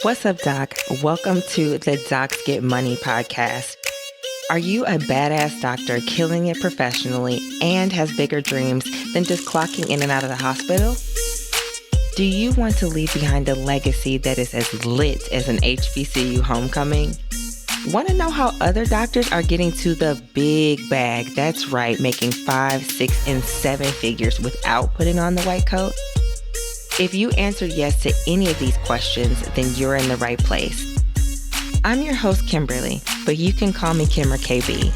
What's up, Doc? Welcome to the Docs Get Money podcast. Are you a badass doctor killing it professionally and has bigger dreams than just clocking in and out of the hospital? Do you want to leave behind a legacy that is as lit as an HBCU homecoming? Want to know how other doctors are getting to the big bag? That's right, making 5, 6, and 7 figures without putting on the white coat? If you answered yes to any of these questions, then you're in the right place. I'm your host, Kimberly, but you can call me Kim or KB.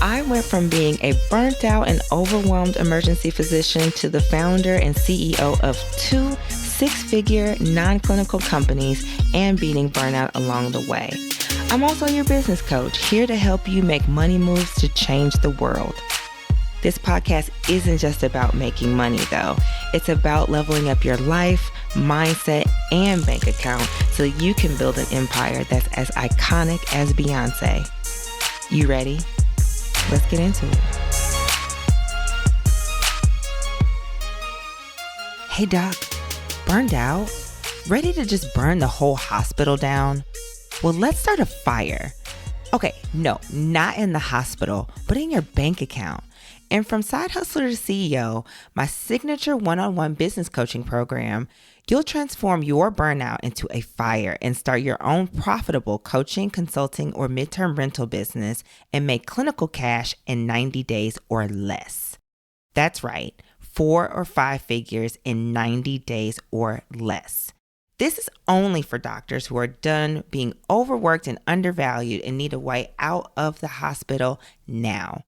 I went from being a burnt out and overwhelmed emergency physician to the founder and CEO of 2 6-figure non-clinical companies and beating burnout along the way. I'm also your business coach, here to help you make money moves to change the world. This podcast isn't just about making money, though. It's about leveling up your life, mindset, and bank account so you can build an empire that's as iconic as Beyonce. You ready? Let's get into it. Hey, Doc. Burned out? Ready to just burn the whole hospital down? Well, let's start a fire. Okay, no, not in the hospital, but in your bank account. And from side hustler to CEO, my signature one-on-one business coaching program, you'll transform your burnout into a fire and start your own profitable coaching, consulting, or midterm rental business and make clinical cash in 90 days or less. That's right, 4 or 5 figures in 90 days or less. This is only for doctors who are done being overworked and undervalued and need a way out of the hospital now.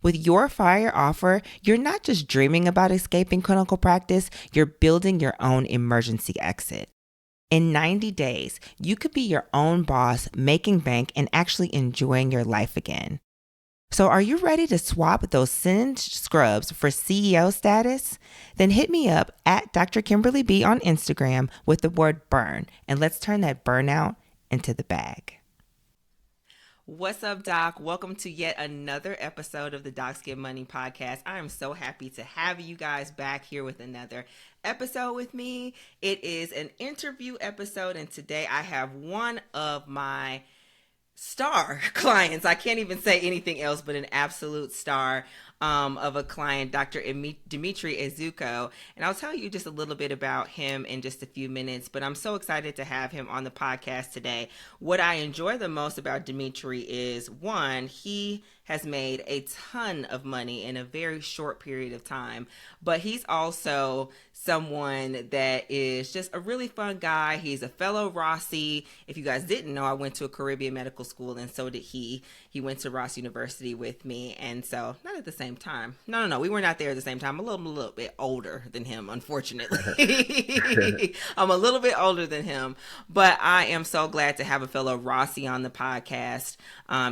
With your fire offer, you're not just dreaming about escaping clinical practice, you're building your own emergency exit. In 90 days, you could be your own boss, making bank, and actually enjoying your life again. So are you ready to swap those singed scrubs for CEO status? Then hit me up at Dr. Kimberly B on Instagram with the word burn, and let's turn that burnout into the bag. What's up, Doc? Welcome to yet another episode of the Docs Get Money podcast. I am so happy to have you guys back here with another episode with me. It is an interview episode, and today I have one of my star clients. I can't even say anything else but an absolute star of a client, Dr. Dmitri Ezeuko. And I'll tell you just a little bit about him in just a few minutes, but I'm so excited to have him on the podcast today. What I enjoy the most about Dmitri is, one, he has made a ton of money in a very short period of time, but he's also someone that is just a really fun guy. He's a fellow Rossi. If you guys didn't know, I went to a Caribbean medical school, and so did he. He went to Ross University with me, and so not at the same time. No, we were not there at the same time. I'm a little bit older than him, unfortunately. I'm a little bit older than him, but I am so glad to have a fellow Rossi on the podcast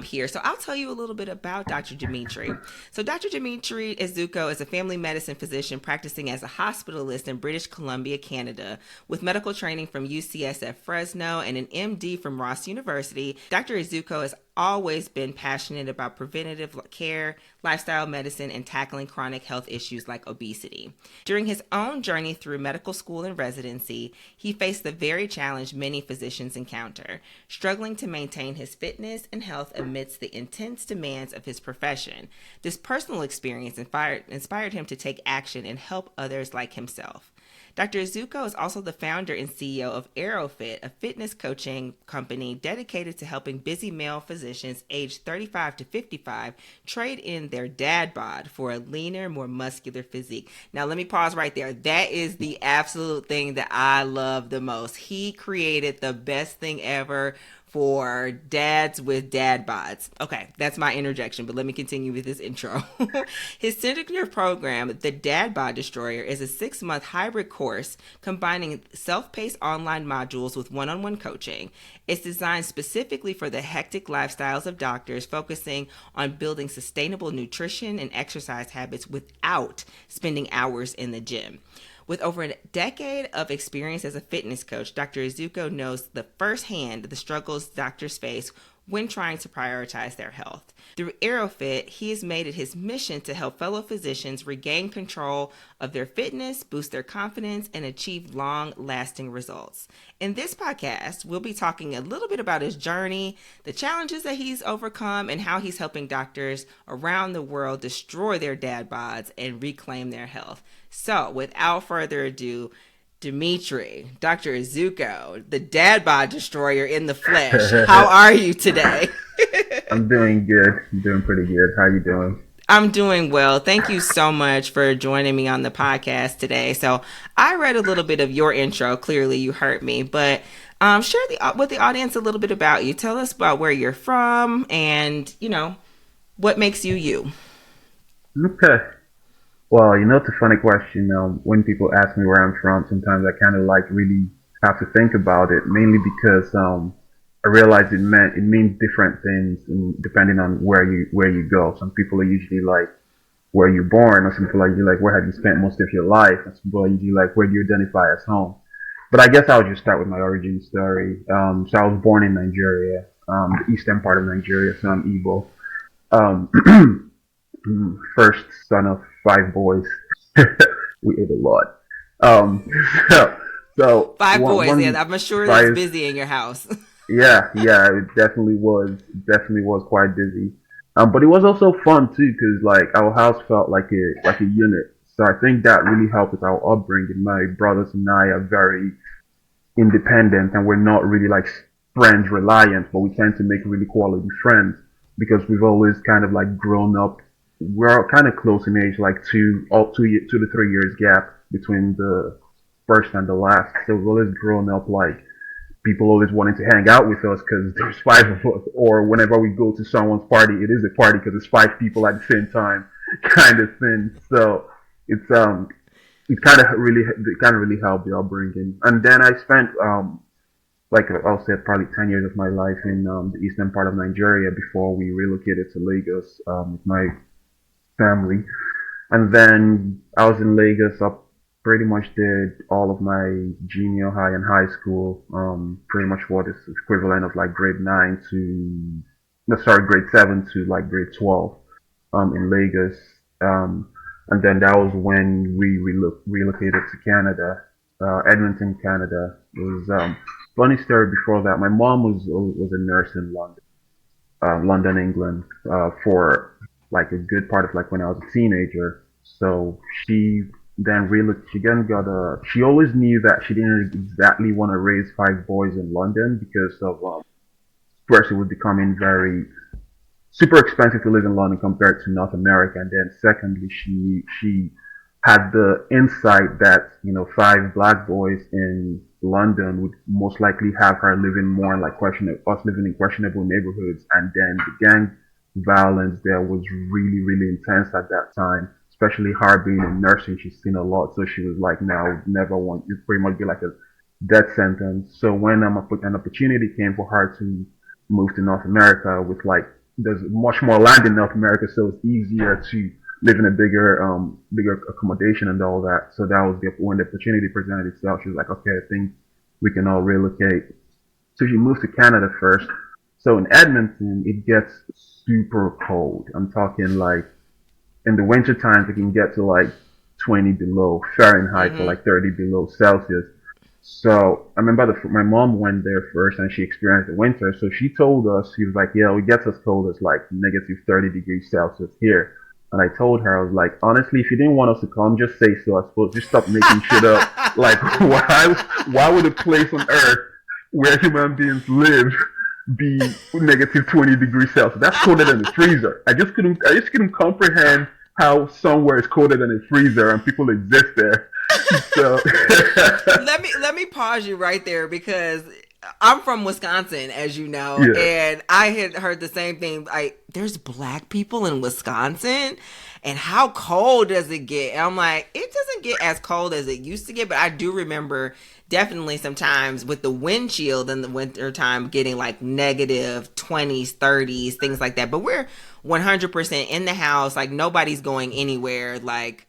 here. So I'll tell you a little bit about Dr. Dmitri. So Dr. Dmitri Ezeuko is a family medicine physician practicing as a hospitalist in British Columbia, Canada, with medical training from UCSF Fresno and an MD from Ross University. Dr. Ezeuko has always been passionate about preventative care, lifestyle medicine, and tackling chronic health issues like obesity. During his own journey through medical school and residency, he faced the very challenge many physicians encounter, struggling to maintain his fitness and health amidst the intense demands of his profession. This personal experience inspired him to take action and help others like himself. Dr. Ezeuko is also the founder and CEO of EroFit, a fitness coaching company dedicated to helping busy male physicians aged 35 to 55 trade in their Dad Bod for a leaner, more muscular physique. Now, let me pause right there. That is the absolute thing that I love the most. He created the best thing ever for dads with dad bods. Okay, that's my interjection, but let me continue with this intro. His signature program, the Dad Bod Destroyer, is a 6-month hybrid course combining self-paced online modules with one-on-one coaching. It's designed specifically for the hectic lifestyles of doctors, focusing on building sustainable nutrition and exercise habits without spending hours in the gym. With over a decade of experience as a fitness coach, Dr. Ezeuko knows firsthand the struggles doctors face when trying to prioritize their health. Through EroFit, he has made it his mission to help fellow physicians regain control of their fitness, boost their confidence, and achieve long-lasting results. In this podcast, we'll be talking a little bit about his journey, the challenges that he's overcome, and how he's helping doctors around the world destroy their dad bods and reclaim their health. So, without further ado, Dmitri, Dr. Ezeuko, the Dad Bod Destroyer in the flesh. How are you today? I'm doing good. I'm doing pretty good. How are you doing? I'm doing well. Thank you so much for joining me on the podcast today. So I read a little bit of your intro. Clearly you heard me, but share with the audience a little bit about you. Tell us about where you're from and, what makes you you. Okay. Well, it's a funny question. When people ask me where I'm from, sometimes I kind of really have to think about it, mainly because I realize it means different things depending on where you go. Some people are usually like where you're born, or some people are usually like where have you spent most of your life, and some people are usually like where do you identify as home. But I guess I'll just start with my origin story. So I was born in Nigeria, the eastern part of Nigeria, so I'm Igbo. First son of 5 boys. We ate a lot. So 5 boys. Yeah, I'm sure it's busy in your house. yeah, it definitely was. Definitely was quite busy. But it was also fun too, because our house felt like a unit. So I think that really helped with our upbringing. My brothers and I are very independent, and we're not really friends reliant, but we tend to make really quality friends because we've always kind of grown up. We're kind of close in age, 2 to 3 years gap between the first and the last. So we've always grown up people always wanting to hang out with us because there's 5 of us, or whenever we go to someone's party, it is a party because it's 5 people at the same time, kind of thing. So it kind of really helped the upbringing. And then I spent I'll say probably 10 years of my life in the eastern part of Nigeria before we relocated to Lagos with my family. And then I was in Lagos. I pretty much did all of my junior high and high school, pretty much what is equivalent of grade 7 to grade 12 in Lagos. And then that was when we relocated to Canada, Edmonton, Canada. It was funny story before that. My mom was a nurse in London, England, for a good part of when I was a teenager. So she always knew that she didn't exactly want to raise 5 boys in London because of first it was becoming very super expensive to live in London compared to North America, and then secondly she had the insight that 5 black boys in London would most likely have her living more living in questionable neighborhoods, and then the gang violence there was really, really intense at that time, especially her being in nursing. She's seen a lot, so she was like, "Now, never want it pretty much be like a death sentence." So when an opportunity came for her to move to North America, with there's much more land in North America, so it's easier to live in a bigger accommodation and all that. So that was when the opportunity presented itself. She was like, "Okay, I think we can all relocate." So she moved to Canada first. So in Edmonton, it gets super cold. I'm talking in the winter times, it can get to 20 below Fahrenheit, mm-hmm. or 30 below Celsius. So I remember my mom went there first and she experienced the winter. So she told us, she was like, "Yeah, it gets as cold as negative 30 degrees Celsius here." And I told her, I was like, "Honestly, if you didn't want us to come, just say so. I suppose just stop making shit up. Why would a place on earth where human beings live be negative 20 degrees Celsius? That's colder than the freezer." I just couldn't comprehend how somewhere is colder than a freezer and people exist there. So let me pause you right there, because I'm from Wisconsin, as you know, yeah. And I had heard the same thing. There's black people in Wisconsin, and how cold does it get? And I'm like, it doesn't get as cold as it used to get, but I do remember definitely sometimes with the wind chill in the winter time getting negative 20s, 30s, things like that. But we're 100% in the house, nobody's going anywhere.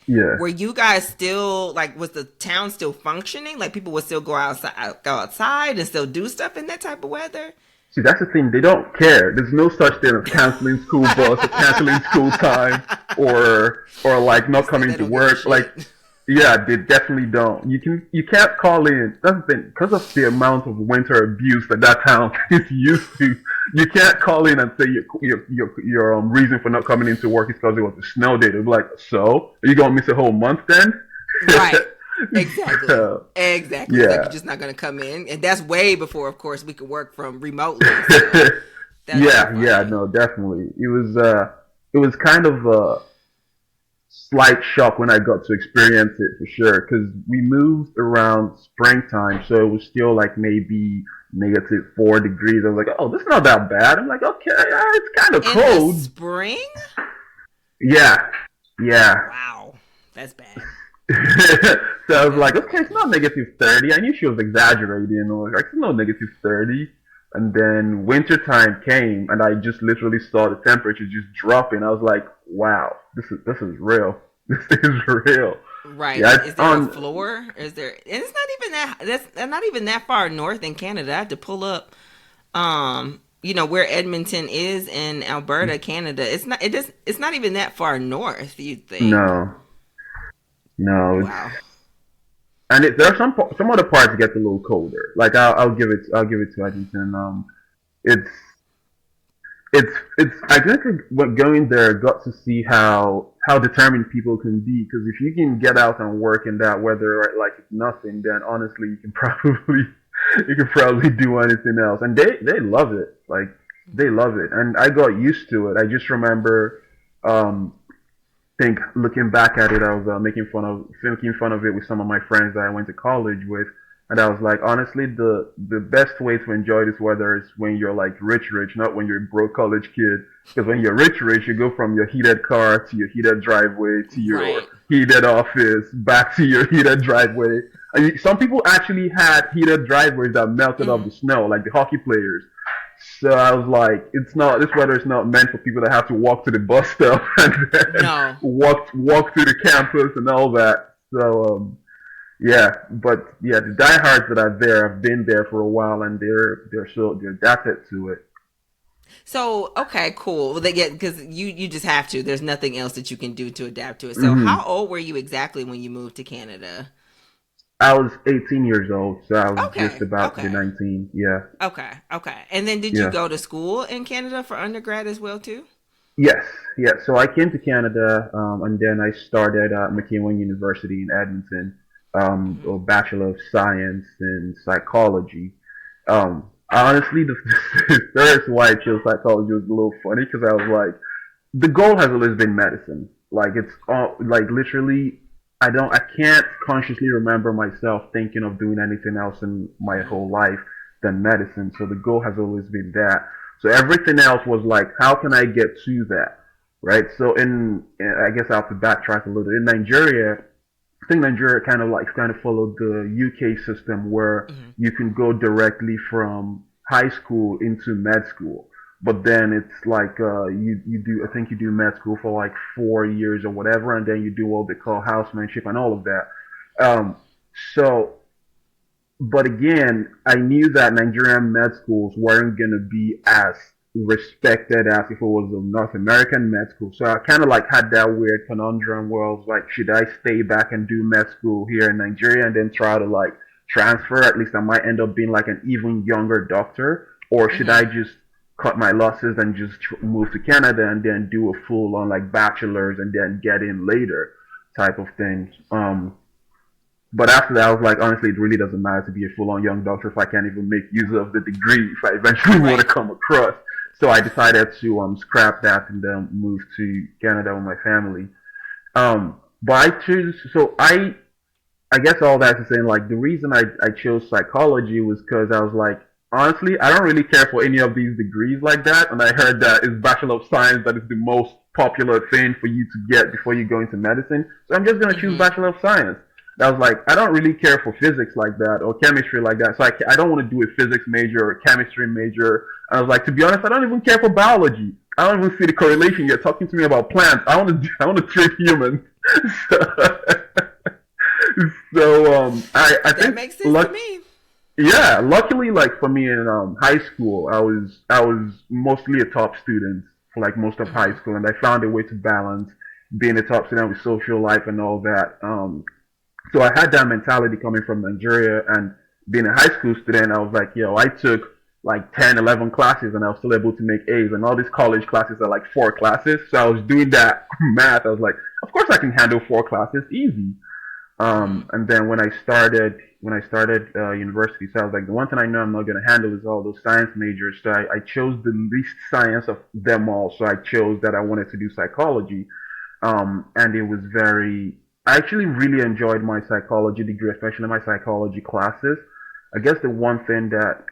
Yeah. Were you guys still was the town still functioning? People would still go outside and still do stuff in that type of weather? See, that's the thing. They don't care. There's no such thing as canceling school bus or canceling school time or like not It's like coming they to don't give a work. Like, shit. yeah, they definitely don't. You can't call in. That's the thing. Because of the amount of winter abuse that town is used to, you can't call in and say your reason for not coming into work is because it was a snow day. They'll be like, so are you gonna miss a whole month then? Right. Exactly. So, Exactly. It's like you're yeah. just not going to come in. And that's way before, of course, we could work from remotely. So that's so Yeah, funny. no, definitely. It was kind of a slight shock when I got to experience it for sure, because we moved around springtime, so it was still like maybe -4 degrees. I was like, oh, this is not that bad. I'm like, okay, it's kind of In the cold. spring? Yeah, yeah. Wow. That's bad. So I was That's like, okay, bad. it's not -30. I knew she was exaggerating. I was like, it's not -30. And then winter time came, and I just literally saw the temperature just dropping. I was like, wow, this is real. This is real. Right. Yeah, And is it's there a on. floor? Is there? And it's not even that's not even that far north in Canada. I had to pull up where Edmonton is in Alberta, Canada. It's not even that far north, you'd think. No, no. Wow. There are some other parts that get a little colder. Like I'll give it to Edmonton. It's it's I think what going there got to see how determined people can be, because if you can get out and work in that weather, right, like it's nothing, then honestly you can probably do anything else, and they love it. Like they love it, and I got used to it. I just remember um think looking back at it, I was making fun of it with some of my friends that I went to college with, and I was like, honestly, the best way to enjoy this weather is when you're like rich, not when you're a broke college kid. Because when you're rich, you go from your heated car to your heated driveway to your Right. heated office back to your heated driveway. Some people actually had heated driveways that melted off Hmm. the snow, like the hockey players. So I was like, it's not this weather is not meant for people that have to walk to the bus stop and then No. walk to the campus and all that. So yeah, but yeah, the diehards that are there have been there for a while, and they're adapted to it. So okay, cool. Well, they get because you just have to. There's nothing else that you can do to adapt to it. So how Hmm. old were you exactly when you moved to Canada? I was 18 years old, so I was just Okay. about to be Okay. 19. Yeah, Okay. Okay. And then did you yeah. go to school in Canada for undergrad as well too? Yes, yes. So I came to Canada, and then I started at McEwen University in Edmonton, Hmm. a Bachelor of Science in Psychology. Honestly, the first why I chose psychology was a little funny, because I was like, the goal has always been medicine. Like it's all like literally, I can't consciously remember myself thinking of doing anything else in my Hmm. whole life than medicine. So the goal has always been that. So everything else was like, how can I get to that, right? So I guess I have to backtrack a little. In Nigeria, I think Nigeria kind of followed the UK system where Hmm. you can go directly from high school into med school. But then it's like you do, I think you do med school for like 4 years or whatever, and then you do what they call housemanship and all of that. Um, so but again, I knew that Nigerian med schools weren't going to be as respected as if it was a North American med school. So I kind of like had that weird conundrum where I was like, should I stay back and do med school here in Nigeria and then try to like transfer? At least I might end up being like an even younger doctor. Or should I Hmm. just cut my losses and just move to Canada and then do a full on like bachelor's and then get in later type of thing? But after that, I was like, honestly, it really doesn't matter to be a full-on young doctor if I can't even make use of the degree if I eventually want to Right. come across. So I decided to scrap that and then move to Canada with my family. But I guess all that to say, like, the reason I chose psychology was because I was like, honestly, I don't really care for any of these degrees like that. And I heard that it's Bachelor of Science that is the most popular thing for you to get before you go into medicine. So I'm just going to choose Hmm. Bachelor of Science. I was like, I don't really care for physics like that or chemistry like that. So I don't want to do a physics major or a chemistry major. I was like, to be honest, I don't even care for biology. I don't even see the correlation. You're talking to me about plants. I want to treat humans. So, I That think makes sense to luck me. Yeah, luckily, like for me in high school, I was mostly a top student for like most of high Hmm. school, and I found a way to balance being a top student with social life and all that. So I had that mentality coming from Nigeria, and being a high school student, I was like, yo, I took like 10, 11 classes, and I was still able to make A's, and all these college classes are like 4 classes. So I was doing that math. I was like, of course I can handle 4 classes easy. Hmm. And then when I started university, so I was like, the one thing I know I'm not going to handle is all those science majors. So I chose the least science of them all. So I chose that I wanted to do psychology. And it was very, I actually really enjoyed my psychology degree, especially my psychology classes. I guess the one thing that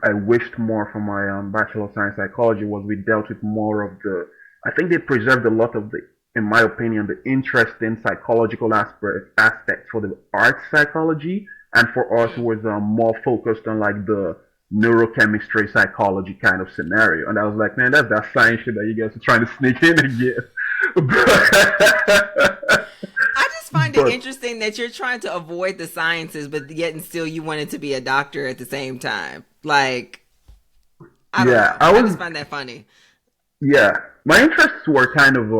I wished more from my Bachelor of Science Psychology was we dealt with more of the, I think they preserved a lot of the, in my opinion, the interesting psychological aspect for the art psychology, and for us it Hmm. was more focused on like the neurochemistry psychology kind of scenario. And I was like, man, that's that science shit that you guys are trying to sneak in again. I just find it but interesting that you're trying to avoid the sciences, but yet and still you wanted to be a doctor at the same time. Like, I don't yeah, know. I I just was, find that funny. yeah, my interests were kind of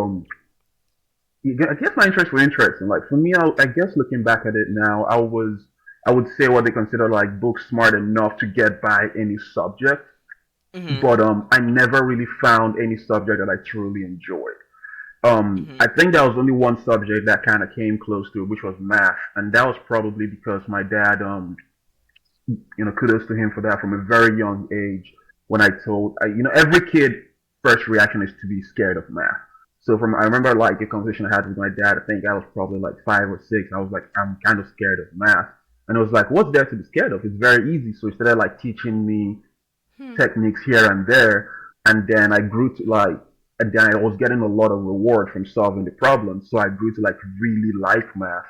I guess my interests were interesting. Like for me, I guess looking back at it now, I would say what they consider like book smart enough to get by any subject, Hmm. but I never really found any subject that I truly enjoyed. Hmm. I think there was only one subject that kind of came close to it, which was math, and that was probably because my dad, kudos to him for that from a very young age. When every kid first reaction is to be scared of math. So I remember like a conversation I had with my dad. I think I was probably like 5 or 6. I was like, I'm kind of scared of math, and I was like, what's there to be scared of? It's very easy. So he started like teaching me Hmm. techniques here and there, and then I grew to like, and then I was getting a lot of reward from solving the problem. So I grew to like really like math.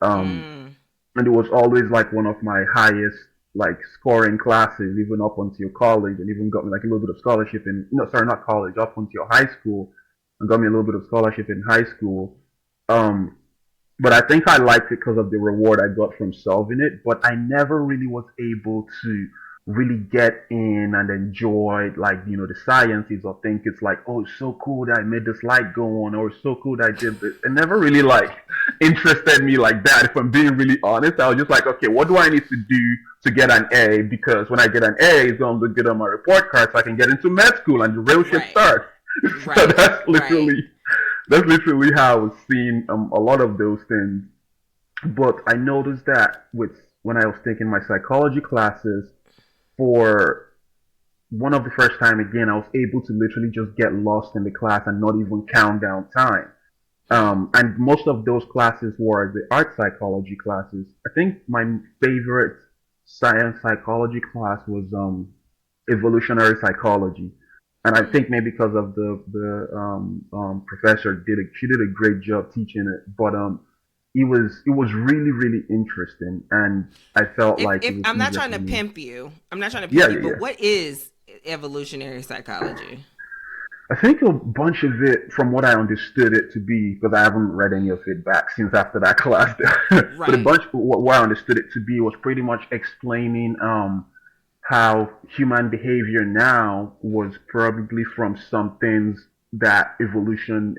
Um, Mm. and it was always like one of my highest like scoring classes, even up until college, and even got me like a little bit of scholarship in no, sorry, not college, up until high school, and got me a little bit of scholarship in high school. Um, but I think I liked it because of the reward I got from solving it. But I never really was able to really get in and enjoy like the sciences or think it's like, oh, it's so cool that I made this light go on, or it's so cool that I did this. It never really like interested me like that. If I'm being really honest, I was just like, okay, what do I need to do to get an A? Because when I get an A, it's gonna look good on my report card, so I can get into med school and the real shit Right. starts. So Right. Right. that's literally how I was seeing a lot of those things. But I noticed that with when I was taking my psychology classes for one of the first time again, I was able to literally just get lost in the class and not even count down time. Hmm. And most of those classes were the art psychology classes. I think my favorite science psychology class was evolutionary psychology, and I Hmm. think maybe because of the professor she did a great job teaching it, but it was really really interesting, and I felt If like it if was I'm not easier trying for to me. pimp you, I'm not trying to Yeah, pimp you, yeah, but yeah. what is evolutionary psychology? I think a bunch of it, from what I understood it to be, because I haven't read any of it back since after that class, but a Right. bunch, what I understood it to be was pretty much explaining how human behavior now was probably from some things that evolution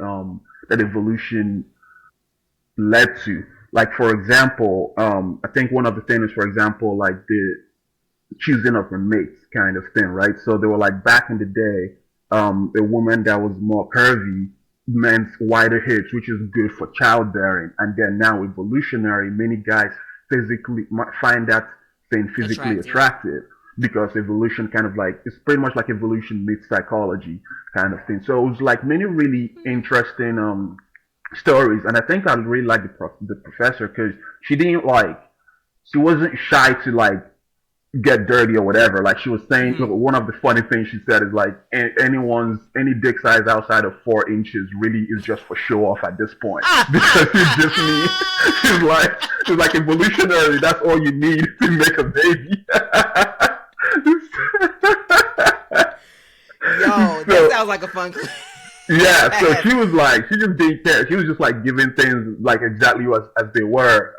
led to. Like for example, I think one of the things, for example, like the choosing of a mate kind of thing, right? So they were like back in the day, a woman that was more curvy meant wider hips, which is good for childbearing. And then now evolutionary, many guys physically find that thing physically Attractive. attractive because evolution kind of like it's pretty much like evolution meets psychology kind of thing. So it was like many really Hmm. interesting stories, and I think I really like the professor because she wasn't shy to like get dirty or whatever. Like she was saying, Hmm. one of the funny things she said is like any dick size outside of 4 inches really is just for show off at this point because it just means she's like evolutionary. That's all you need to make a baby. Yo, that So sounds like a fun yeah, so class. she was like she just didn't care. She was just like giving things like exactly as they were.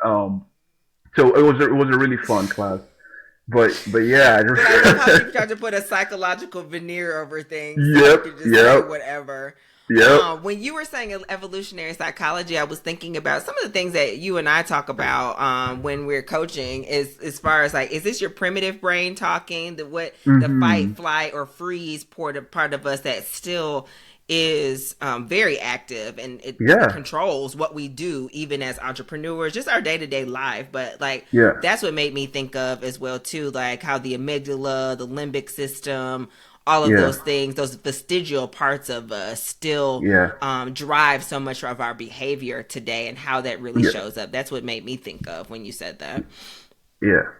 So it was a really fun class. but yeah. But I love how you try to put a psychological veneer over things so you Yep, can just say yep, whatever. yep. When you were saying evolutionary psychology, I was thinking about some of the things that you and I talk about when we're coaching. Is as far as like, is this your primitive brain talking? The fight, Hmm. flight, or freeze part of us that still is very active, and it Yeah, controls what we do, even as entrepreneurs, just our day to day life. But like yeah, that's what made me think of as well too, like how the amygdala, the limbic system, all of yeah, those things, those vestigial parts of us still yeah, drive so much of our behavior today, and how that really yeah, shows up. That's what made me think of when you said that. yeah.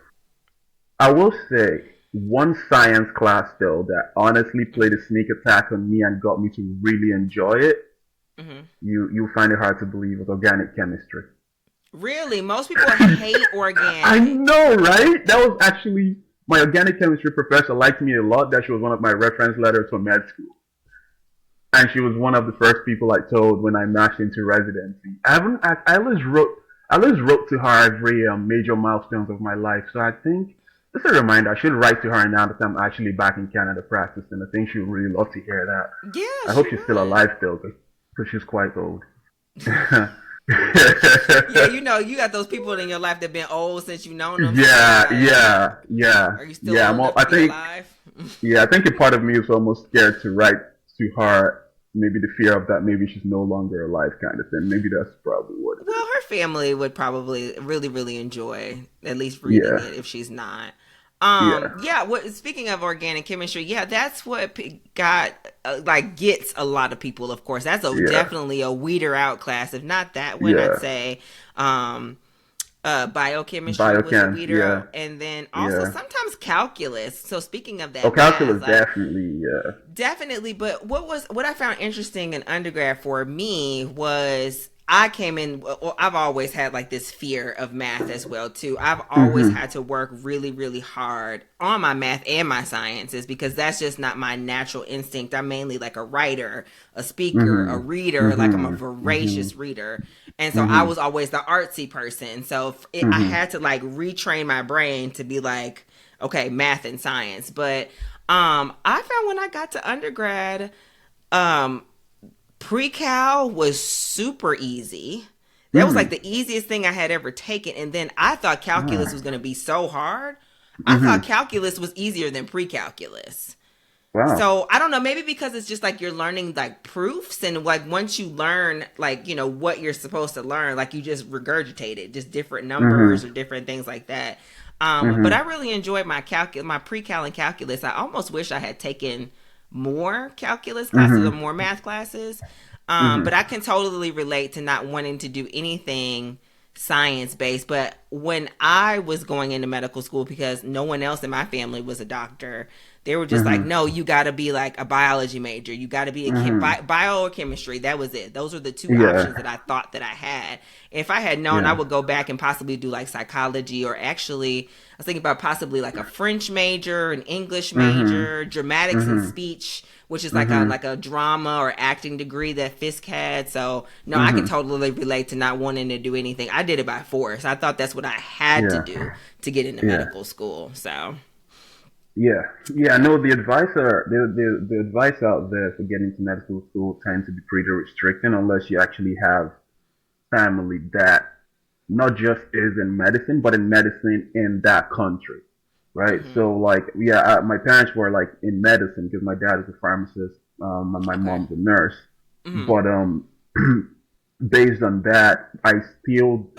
I will say one science class though that honestly played a sneak attack on me and got me to really enjoy it. Hmm. You'll find it hard to believe was organic chemistry. Really, most people hate I organic. know, right? That was actually my organic chemistry professor liked me a lot. That she was one of my reference letters for med school, and she was one of the first people I told when I matched into residency. I haven't. I always wrote to her every major milestones of my life. So I think just a reminder. I should write to her now that I'm actually back in Canada practicing. I think she would really love to hear Yeah, that. I she hope she's still would. alive though, because she's quite old. Yeah, you know, you got those people in your life that been old since you've known them. So it's Yeah, like, yeah, yeah, are you still yeah. old enough I to be think, alive? yeah, I think a part of me is almost scared to write to her. Maybe the fear of that maybe she's no longer alive, kind of thing. Maybe that's probably what it Well, is. her family would probably really, really enjoy at least reading Yeah, it if she's not. yeah, Yeah. What speaking of organic chemistry, yeah, that's what got like gets a lot of people. Of course, that's yeah, definitely a weeder out class. If not that one, I'd yeah. say um, biochemistry was a Biochem, weeder yeah, out, and then also yeah. sometimes calculus. So speaking of Oh, that math, calculus, like definitely, yeah. definitely, but what I found interesting in undergrad for me was I came in. Well, I've always had like this fear of math as well too. I've always Mm-hmm, had to work really, really hard on my math and my sciences because that's just not my natural instinct. I'm mainly like a writer, a speaker, a mm-hmm, reader. Like I'm a mm-hmm, mm-hmm, voracious reader, and so I mm-hmm, was always the artsy person. So I mm-hmm. had to like retrain my brain to be like, okay, math and science, but I found when I got to undergrad, um, pre-cal was super easy. That was like Mm. the easiest thing I had ever taken. And then I thought calculus was Ah, going to be so hard. I thought mm-hmm. calculus was easier than pre-calculus. Wow. So I don't know, maybe because it's just like you're learning like proofs, and like once you learn like, you know, what you're supposed to learn, like you just regurgitate it, just different numbers Mm-hmm, or different things like that. But I mm-hmm, really enjoyed my pre-cal and calculus. I almost wish I had taken more calculus classes or mm-hmm, more math classes. But mm-hmm. I can totally relate to not wanting to do anything science based. But when I was going into medical school, because no one else in my family was a doctor, they were just like, Mm-hmm. no, you got to be like a biology major. You got to be a Mm-hmm. bio or chemistry. That was it. Those were the two options Yeah. that I thought that I had. If I had known, I Yeah. would go back and possibly do like psychology, or actually, I was thinking about possibly like a French major, an English Mhm. major, dramatics and Mhm. speech, which is Mhm. like a drama or acting degree that Fisk had. So no, I can Mhm. totally relate to not wanting to do anything. I did it by force. I thought that's what I had to Yeah. do to get into Yeah. medical school. So Yeah. Yeah. No, the advice out there for getting into medical school tends to be pretty restricting unless you actually have family that not just is in medicine, but in medicine in that country, right? mm-hmm. So like, yeah, my parents were like in medicine because my dad is a pharmacist, and my Okay. mom's a nurse, Mm-hmm. but based on that, I still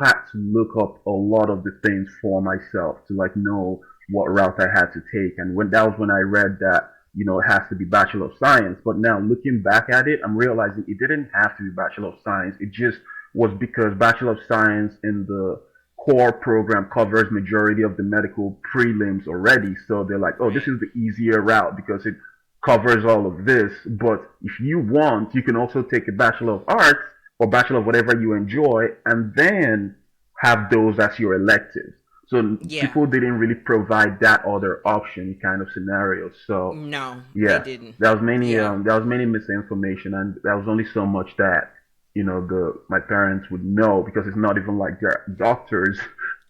had to look up a lot of the things for myself to like know what route I had to take. And when that was when I read that, it has to be Bachelor of Science. But now looking back at it, I'm realizing it didn't have to be Bachelor of Science. It just was because Bachelor of Science in the core program covers majority of the medical prelims already. So they're like, oh, this Right. is the easier route because it covers all of this. But if you want, you can also take a Bachelor of Arts or Bachelor of whatever you enjoy, and then have those as your electives. So Yeah. people didn't really provide that other option kind of scenario. So No, they yeah, didn't. there Yeah. was many misinformation, and there was only so much that the my parents would know because it's not even like they're doctors,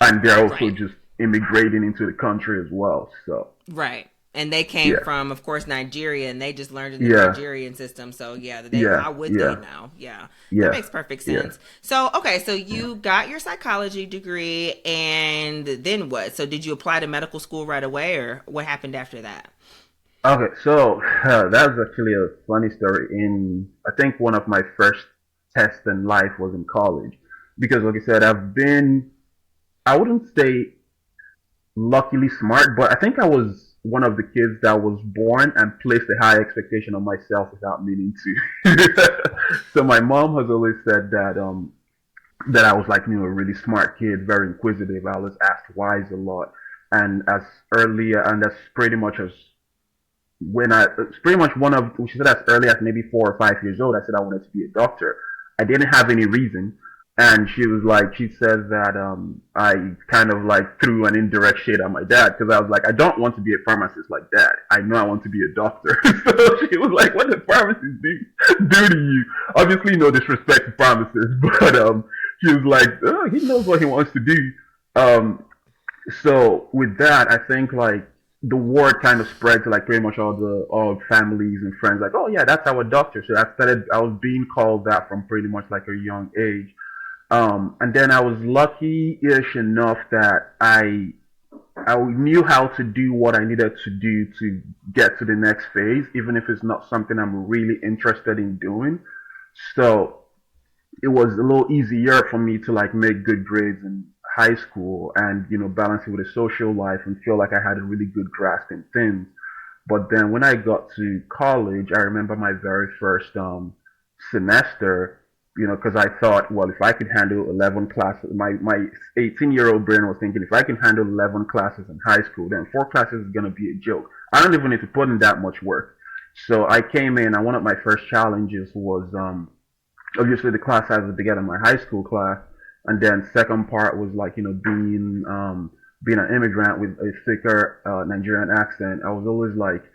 and they're also Right. just immigrating into the country as well. So Right. And they came yeah, from, of course, Nigeria, and they just learned in the yeah, Nigerian system. So yeah, yeah, how would they yeah, know? Yeah, that yeah, makes perfect yeah. sense. So okay, so you got your psychology degree, and then what? So did you apply to medical school right away, or what happened after that? Okay, so that's actually a funny story. I think one of my first tests in life was in college, because like I said, I wouldn't say luckily smart, but I think I was one of the kids that was born and placed a high expectation on myself without meaning to. So my mom has always said that I was like, a really smart kid, very inquisitive. I was asked whys a lot. And as early, and that's pretty much as when it's pretty much she said as early as maybe 4 or 5 years old, I said I wanted to be a doctor. I didn't have any reason. And she said that, I kind of like threw an indirect shade at my dad because I was like, I don't want to be a pharmacist like dad. I know I want to be a doctor. So she was like, what does pharmacists do to you? Obviously, no disrespect to pharmacists, but, she was like, oh, he knows what he wants to do. Um, so with that, I think like the word kind of spread to like pretty much all families and friends. Like, oh yeah, that's our doctor. So I was being called that from pretty much like a young age. And then I was lucky-ish enough that I knew how to do what I needed to do to get to the next phase, even if it's not something I'm really interested in doing. So it was a little easier for me to like make good grades in high school and balance it with a social life and feel like I had a really good grasp in things. But then when I got to college, I remember my very first semester, because I thought, well, if I could handle 11 classes, my 18-year-old brain was thinking, if I can handle 11 classes in high school, then 4 classes is going to be a joke. I don't even need to put in that much work. So I came in, and one of my first challenges was obviously the class size was bigger than my high school class, and then second part was like being an immigrant with a thicker Nigerian accent. I was always like,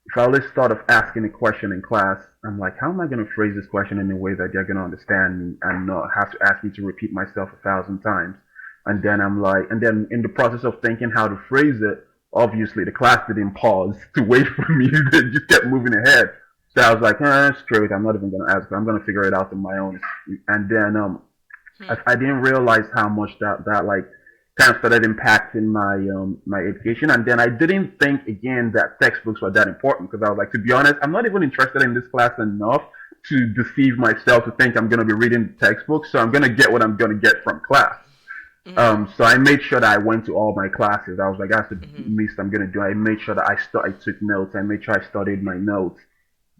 if I always thought of asking a question in class, I'm like, how am I going to phrase this question in a way that they're going to understand me and not have to ask me to repeat myself 1,000 times? And then in the process of thinking how to phrase it, obviously the class didn't pause to wait for me. They just kept moving ahead. So I was like, screw it. I'm not even going to ask. I'm going to figure it out on my own. And then I didn't realize how much that like kind of started impacting my education. And then I didn't think again that textbooks were that important because I was like, to be honest, I'm not even interested in this class enough to deceive myself to think I'm going to be reading textbooks. So I'm going to get what I'm going to get from class. So I made sure that I went to all my classes. I was like, that's the least I'm going to do. I made sure that I took notes. I made sure I studied my notes.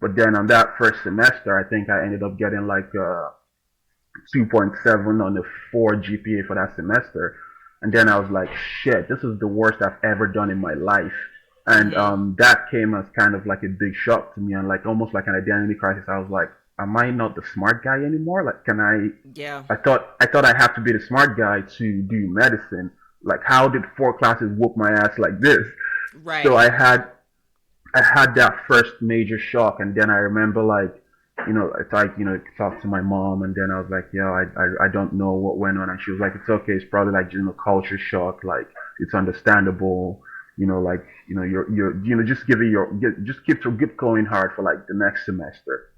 But then on that first semester, I think I ended up getting like 2.7 on the 4 GPA for that semester. And then I was like, shit, this is the worst I've ever done in my life. And that came as kind of like a big shock to me and like almost like an identity crisis. I was like, am I not the smart guy anymore? Like, Yeah. I thought I have to be the smart guy to do medicine. Like, how did 4 classes whoop my ass like this? So Right. I had that first major shock, and then I remember like, talked to my mom, and then I was like, yeah, I don't know what went on, and she was like, it's okay, it's probably like culture shock, like it's understandable, like just give it just keep going hard for like the next semester.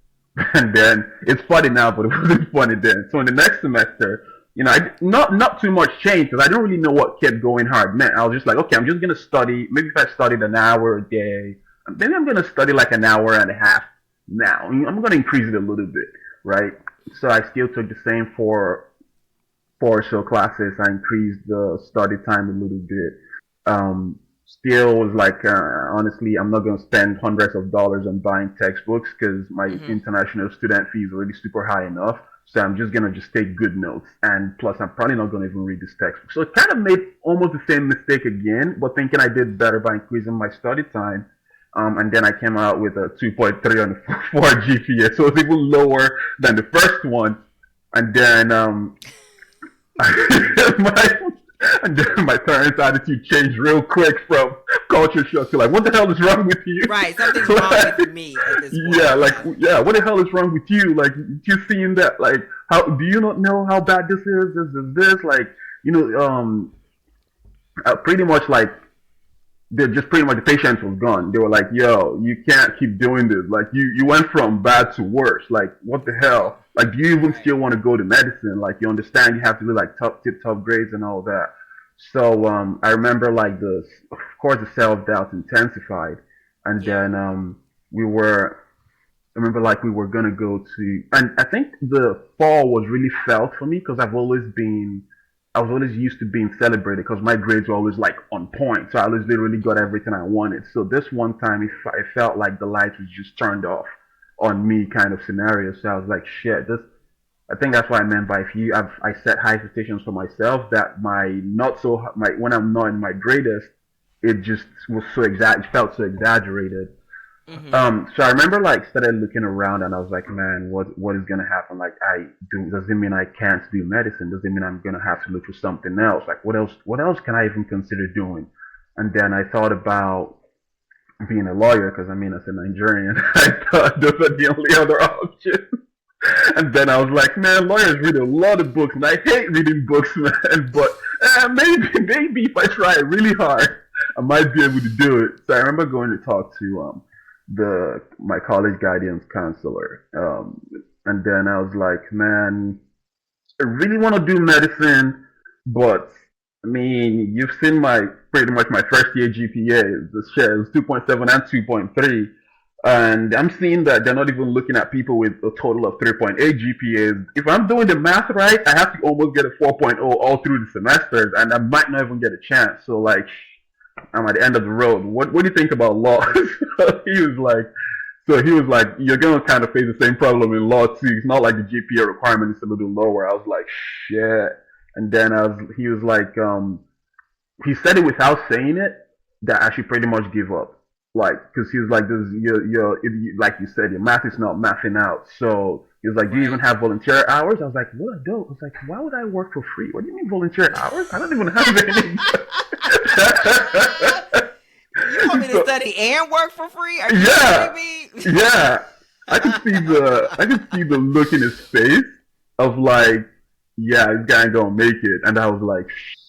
And then it's funny now, but it wasn't funny then. So in the next semester, not too much changed because I don't really know what kept going hard meant. I was just like, okay, I'm just gonna study. Maybe if I studied an hour a day, maybe I'm gonna study like an hour and a half now. I'm gonna increase it a little bit, right? So I still took the same four or so classes. I increased the study time a little bit. Still was like, honestly, I'm not going to spend hundreds of dollars on buying textbooks because my international student fee is already super high enough. So I'm just going to just take good notes. And plus, I'm probably not going to even read this textbook. So it kind of made almost the same mistake again, but thinking I did better by increasing my study time. And then I came out with a 2.3 on the 4 GPA. So it was even lower than the first one. And then, my, and then my parents' attitude changed real quick from culture shock to like, what the hell is wrong with you? Right. Something's wrong with me at this point. Yeah, like, yeah, what the hell is wrong with you? Like, you seeing that, like, how, do you not know how bad this is? This, like, pretty much like they're just pretty much the patient was gone. They were like, "Yo, you can't keep doing this. Like, you went from bad to worse. Like, what the hell? Like, do you even Right. still want to go to medicine? Like, you understand you have to do like top grades and all that." So I remember like of course, the self doubt intensified, and Yeah. then we were. I remember like we were gonna go to, and I think the fall was really felt for me because I was always used to being celebrated because my grades were always like on point. So I always literally got everything I wanted. So this one time, it felt like the light was just turned off on me, kind of scenario. So I was like, shit, this. I think that's what I meant by I set high expectations for myself that my when I'm not in my greatest, it just was it felt so exaggerated. Mm-hmm. So I remember like started looking around and I was like, man, what is gonna happen? Like does it mean I can't do medicine? Does it mean I'm gonna have to look for something else? Like what else can I even consider doing? And then I thought about being a lawyer because I mean as a Nigerian, I thought those are the only other options. And then I was like, man, lawyers read a lot of books and I hate reading books, man. But maybe if I try really hard, I might be able to do it. So I remember going to talk to the my college guidance counselor. And then I was like, man, I really want to do medicine, but I mean, you've seen my pretty much my first year GPA. The share was 2.7 and 2.3. And I'm seeing that they're not even looking at people with a total of 3.8 GPAs. If I'm doing the math right, I have to almost get a 4.0 all through the semesters, and I might not even get a chance. So, like, I'm at the end of the road. What do you think about law? so he was like, you're gonna kind of face the same problem in law too. It's not like the GPA requirement is a little lower. I was like, shit. And then he was like, he said it without saying it that I should pretty much give up. Like, because he was like, this, like you said, your math is not mathing out. So he was like, do you even Right. have volunteer hours? I was like, what? I don't. I was like, why would I work for free? What do you mean volunteer hours? I don't even have any. You want me to so study and work for free? Are you yeah, kidding me? yeah. I could see the look in his face of like, yeah, this guy ain't gonna make it, and I was like,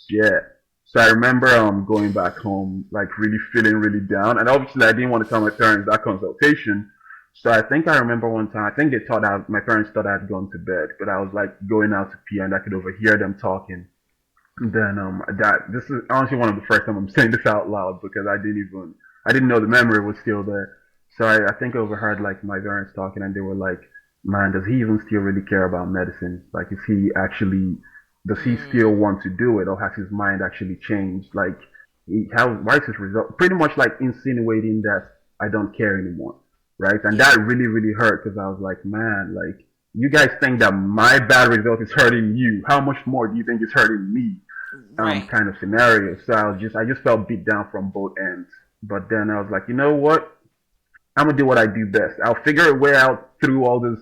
shit. So I remember going back home, like really feeling really down, and obviously I didn't want to tell my parents that consultation. So I think I remember one time, I think my parents thought I had gone to bed, but I was like going out to pee and I could overhear them talking. Then this is honestly one of the first time I'm saying this out loud because I didn't know the memory was still there. So I think I overheard like my parents talking and they were like, man, does he even still really care about medicine? Like, does he still Mm, want to do it or has his mind actually changed? Like, why is his result? Pretty much like insinuating that I don't care anymore, right? And yeah. that really, really hurt because I was like, man, like, you guys think that my bad result is hurting you. How much more do you think it's hurting me? Right. Kind of scenario. So I just felt beat down from both ends. But then I was like, you know what? I'm gonna do what I do best. I'll figure a way out through all this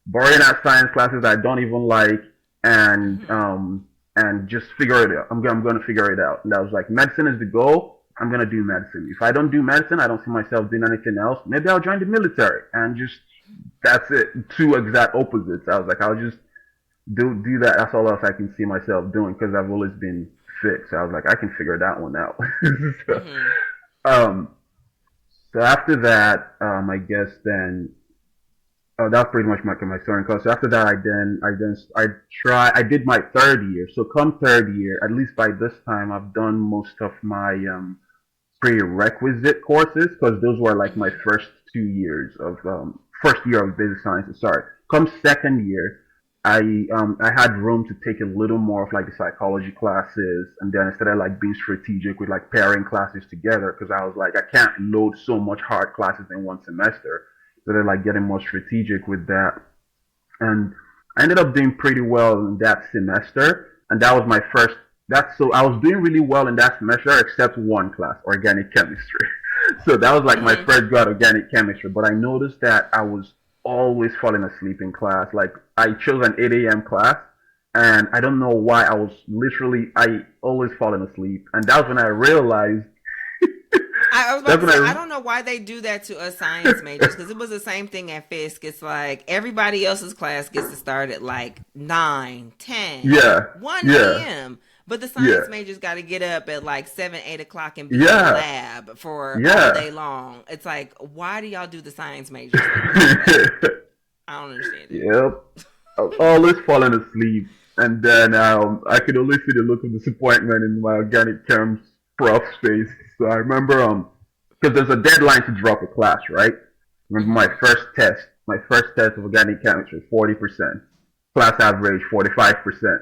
boring ass science classes I don't even like, and Mm-hmm. just figure it out. I'm gonna figure it out. And I was like, medicine is the goal. I'm gonna do medicine. If I don't do medicine, I don't see myself doing anything else. Maybe I'll join the military and just that's it. Two exact opposites. I was like, I'll just do that. That's all else I can see myself doing because I've always been fit. So I was like, I can figure that one out. so, Mm-hmm. um, so after that, I guess then that's pretty much my story. So after that, I did my third year. So come third year, at least by this time, I've done most of my prerequisite courses because those were like my Mm-hmm. first year of basic sciences. Sorry. Come second year, I had room to take a little more of like the psychology classes, and then I started like being strategic with like pairing classes together because I was like I can't load so much hard classes in one semester. So they're like getting more strategic with that, and I ended up doing pretty well in that semester, and that was my first. That's so I was doing really well in that semester, except one class, organic chemistry. So that was like my Mm-hmm. first go at organic chemistry. But I noticed that I was always falling asleep in class. Like I chose an 8 a.m. class, and I don't know why I always falling asleep, and that was when I realized. I was about That's to when say, I I. don't know why they do that to us science majors because it was the same thing at Fisk. It's like everybody else's class gets to start at like 9, 10, Yeah, 1 yeah, p.m. But the Yeah, science majors got to get up at like 7, 8 o'clock and be in the yeah, lab for all yeah. day long. It's like, why do y'all do the science majors like that? Like, I don't understand it. Yep. I was always falling asleep, and then I could only see the look of disappointment in my organic chems prof's face. So I remember because there's a deadline to drop a class, right? Remember Mm-hmm. my first test of organic chemistry, 40%, class average 45%.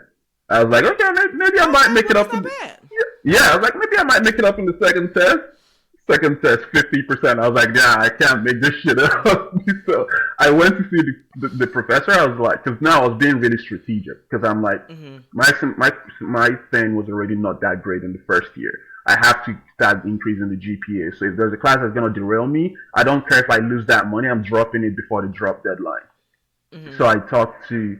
I was like, okay, maybe I might Okay, make well it that's up not in the bad. yeah. I was like, maybe I might make it up in the second test. Second test 50%. I was like, nah, I can't make this shit up. So I went to see the professor. I was like, because now I was being really strategic. Because I'm like, Mm-hmm. my thing was already not that great in the first year. I have to start increasing the GPA. So if there's a class that's gonna derail me, I don't care if I lose that money. I'm dropping it before the drop deadline. Mm-hmm. So I talked to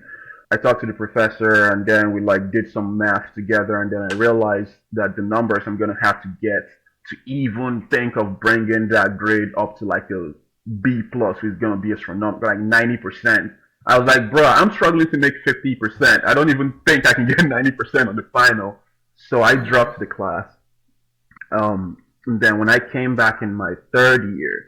the professor, and then we like did some math together, and then I realized that the numbers I'm gonna have to get to even think of bringing that grade up to like a B plus is gonna be astronomical, like 90%. I was like, bro, I'm struggling to make 50%. I don't even think I can get 90% on the final. So I Mm-hmm. dropped the class. And then when I came back in my third year,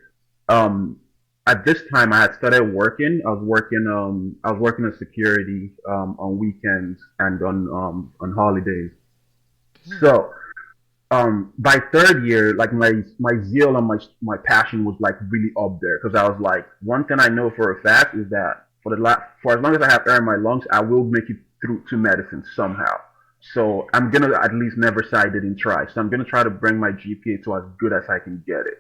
um, at this time I had started working. I was working as security on weekends and on holidays. So by third year, like my zeal and my passion was like really up there because I was like, one thing I know for a fact is that for as long as I have air in my lungs, I will make it through to medicine somehow. So I'm gonna at least never say I didn't try. So I'm gonna try to bring my GPA to as good as I can get it.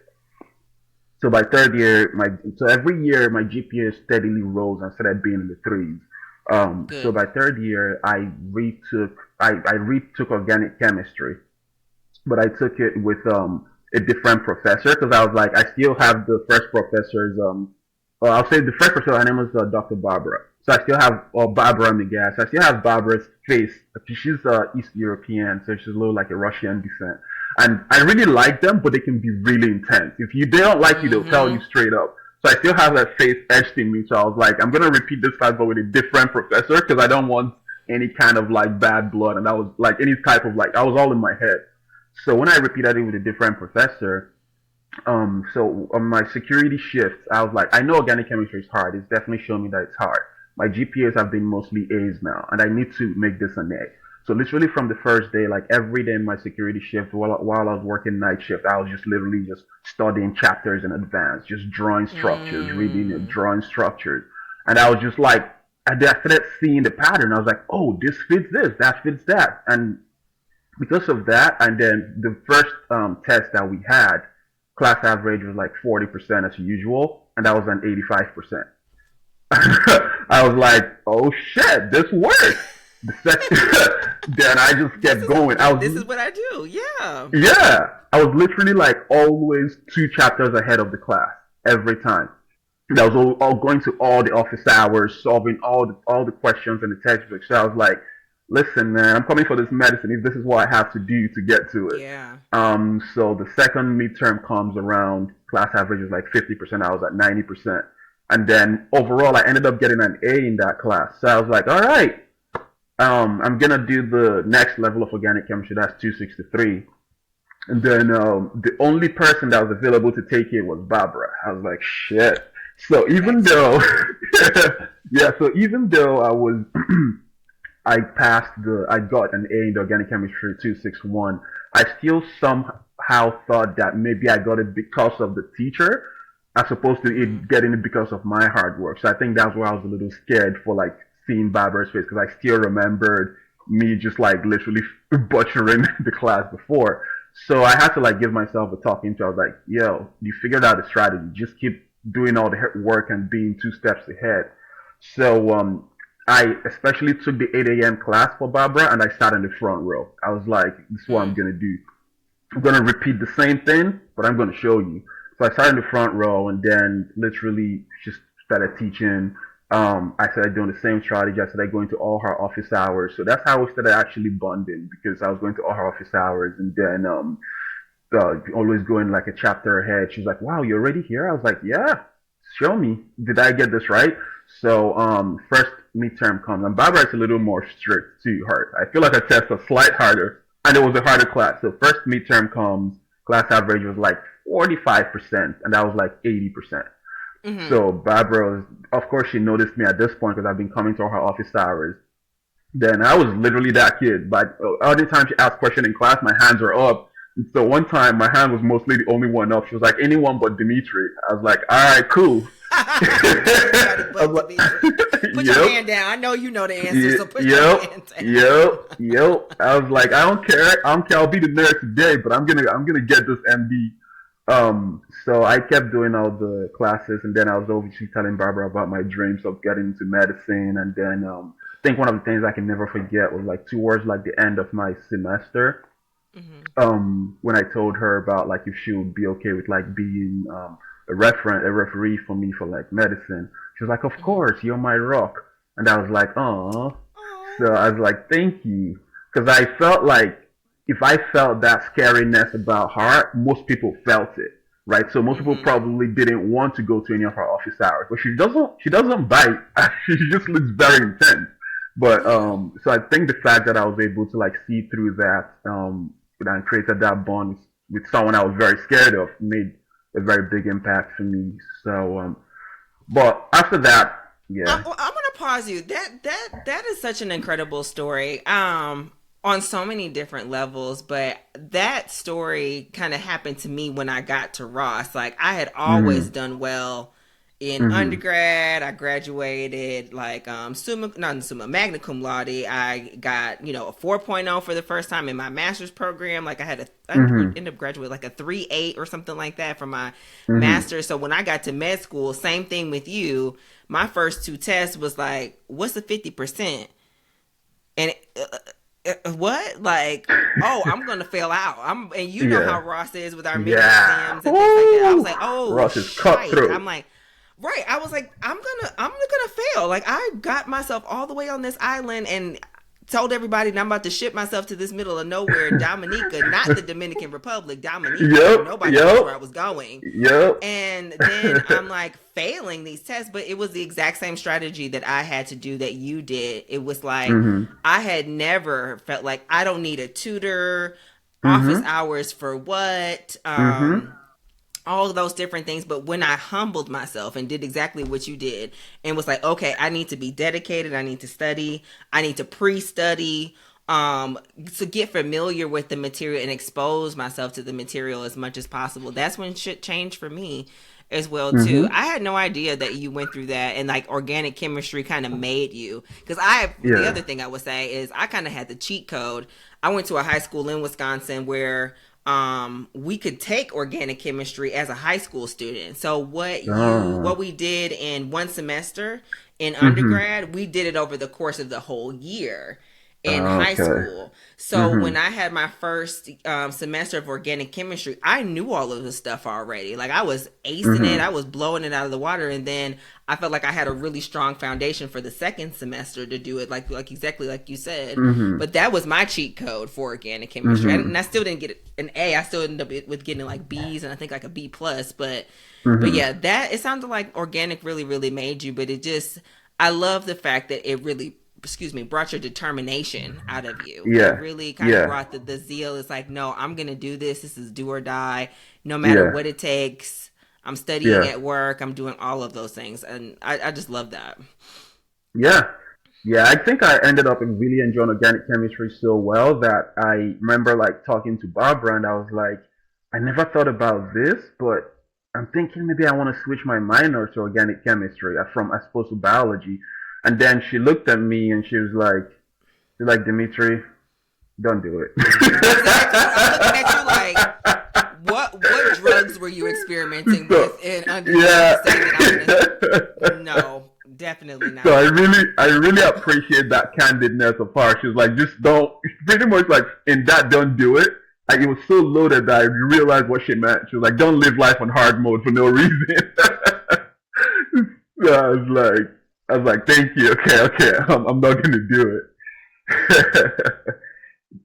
So by third year, my so every year my GPA steadily rose and started being in the threes. So Good. by third year, I retook organic chemistry, but I took it with a different professor because I was like, I still have the first professor's well, I'll say the first professor. Her name was Dr. Barbara. So I still have Barbara Miguel. So I still have Barbara's face. She's East European, so she's a little like a Russian descent. And I really like them, but they can be really intense. If you they don't like you, they'll tell you Mm-hmm. straight up. So I still have that face etched in me. So I was like, I'm gonna repeat this class, but with a different professor, because I don't want any kind of like bad blood. And I was like any type of like I was all in my head. So when I repeated it with a different professor, so on my security shifts, I was like, I know organic chemistry is hard. It's definitely shown me that it's hard. My GPAs have been mostly A's now, and I need to make this an A. So literally from the first day, like every day in my security shift, while I was working night shift, I was just literally just studying chapters in advance, just drawing structures, reading it, Mm. drawing structures, and I was just like, I started seeing the pattern. I was like, oh, this fits this, that fits that, and because of that, and then the first test that we had, class average was like 40% as usual, and that was an 85%. I was like, oh shit, this works. The second, then I just This kept is going. I this was, is what I do. Yeah. yeah, I was literally like always two chapters ahead of the class every time. And I was all going to all the office hours, solving all the questions in the textbook. So I was like, listen, man, I'm coming for this medicine. If this is what I have to do to get to it. Yeah. So the second midterm comes around, class average is like 50%. I was at 90%. And then overall, I ended up getting an A in that class. So I was like, all right, I'm gonna do the next level of organic chemistry. That's 263. And then the only person that was available to take it was Barbara. I was like, shit. So even though, Excellent. yeah, so even though I got an A in the organic chemistry 261. I still somehow thought that maybe I got it because of the teacher, as opposed to Mm-hmm. it getting it because of my hard work. So I think that's why I was a little scared for like seeing Barbara's face because I still remembered me just like literally butchering the class before. So I had to like give myself a talking to. I was like, yo, you figured out the strategy. Just keep doing all the work and being two steps ahead. So I especially took the 8 a.m. class for Barbara and I sat in the front row. I was like, this is what I'm Mm. going to do. I'm going to repeat the same thing, but I'm going to show you. So I sat in the front row and then literally just started teaching. I started doing the same strategy. I started going to all her office hours. So that's how we started actually bonding because I was going to all her office hours and then always going like a chapter ahead. She's like, wow, you're already here? I was like, yeah, show me. Did I get this right? So first midterm comes, and Barbara is a little more strict to her. I feel like I test a slight harder, and it was a harder class. So first midterm comes, class average was like 45%, and that was like 80%. So Barbara was, of course, she noticed me at this point because I've been coming to her office hours. Then I was literally that kid. But other times she asked questions in class, my hands are up. And so one time my hand was mostly the only one up. She was like, anyone but Dimitri. I was like, all right, cool. Everybody but Dimitri. Put your hand down. I know you know the answer, so put your hand down. Yep. I was like, I don't care. I'll be the nerd today, but I'm gonna get this MD. So I kept doing all the classes, and then I was obviously telling Barbara about my dreams of getting into medicine. And then I think one of the things I can never forget was like towards like the end of my semester, when I told her about like if she would be okay with like being a referee for me for like medicine. She was like, "Of course, you're my rock." And I was like, "Oh." So I was like, "Thank you," because I felt like if I felt that scariness about her, most people felt it, right? So most people probably didn't want to go to any of her office hours, but she doesn't bite. She just looks very intense. But so I think the fact that I was able to like see through that, and created that bond with someone I was very scared of made a very big impact for me. So, but after that, yeah. I'm gonna pause you. That is such an incredible story. On so many different levels, but that story kind of happened to me when I got to Ross. Like I had always done well in undergrad. I graduated like magna cum laude. I got, a 4.0 for the first time in my master's program. Like I ended up graduating like a 3.8 or something like that for my master's. So when I got to med school, same thing with you. My first two tests was like, what's the 50%? And what? Like, oh, I'm gonna fail out. And you know how Ross is with our midterm exams and things like that. I was like, oh, Ross is cutthroat. I'm like, right. I was like, I'm gonna fail. Like, I got myself all the way on this island and told everybody that I'm about to ship myself to this middle of nowhere, Dominica, not the Dominican Republic, Dominica. Nobody knows where I was going. And then I'm like failing these tests, but it was the exact same strategy that I had to do that you did. It was like, I had never felt like I don't need a tutor, office hours for what, all of those different things. But when I humbled myself and did exactly what you did and was like, okay, I need to be dedicated. I need to study. I need to pre-study, to get familiar with the material and expose myself to the material as much as possible. That's when shit changed for me as well too. I had no idea that you went through that, and like organic chemistry kind of made you, because the other thing I would say is I kind of had the cheat code. I went to a high school in Wisconsin where we could take organic chemistry as a high school student. So what we did in one semester in undergrad, we did it over the course of the whole year in high school. So when I had my first semester of organic chemistry, I knew all of the stuff already. Like I was acing it, I was blowing it out of the water, and then I felt like I had a really strong foundation for the second semester to do it, like exactly like you said. But that was my cheat code for organic chemistry, and I still didn't get an A. I still ended up with getting like B's, and I think like a B plus. But yeah, that it sounded like organic really, really made you. But I love the fact that it really, brought your determination out of you. It really kind of brought the zeal. It's like, no, I'm going to do this. This is do or die, no matter what it takes. I'm studying at work. I'm doing all of those things. And I just love that. Yeah. I think I ended up really enjoying organic chemistry so well that I remember like talking to Barbara, and I was like, I never thought about this, but I'm thinking maybe I want to switch my minor to organic chemistry from as opposed to biology. And then she looked at me and she was like, Dimitri, don't do it. Exactly. I'm looking at you like, what drugs were you experimenting with in undergrad? No, definitely not. So I really appreciate that candidness of her. She was like, just don't, pretty much like in that don't do it. Like it was so loaded that I realized what she meant. She was like, don't live life on hard mode for no reason. So I was like, thank you. Okay. I'm not gonna do it.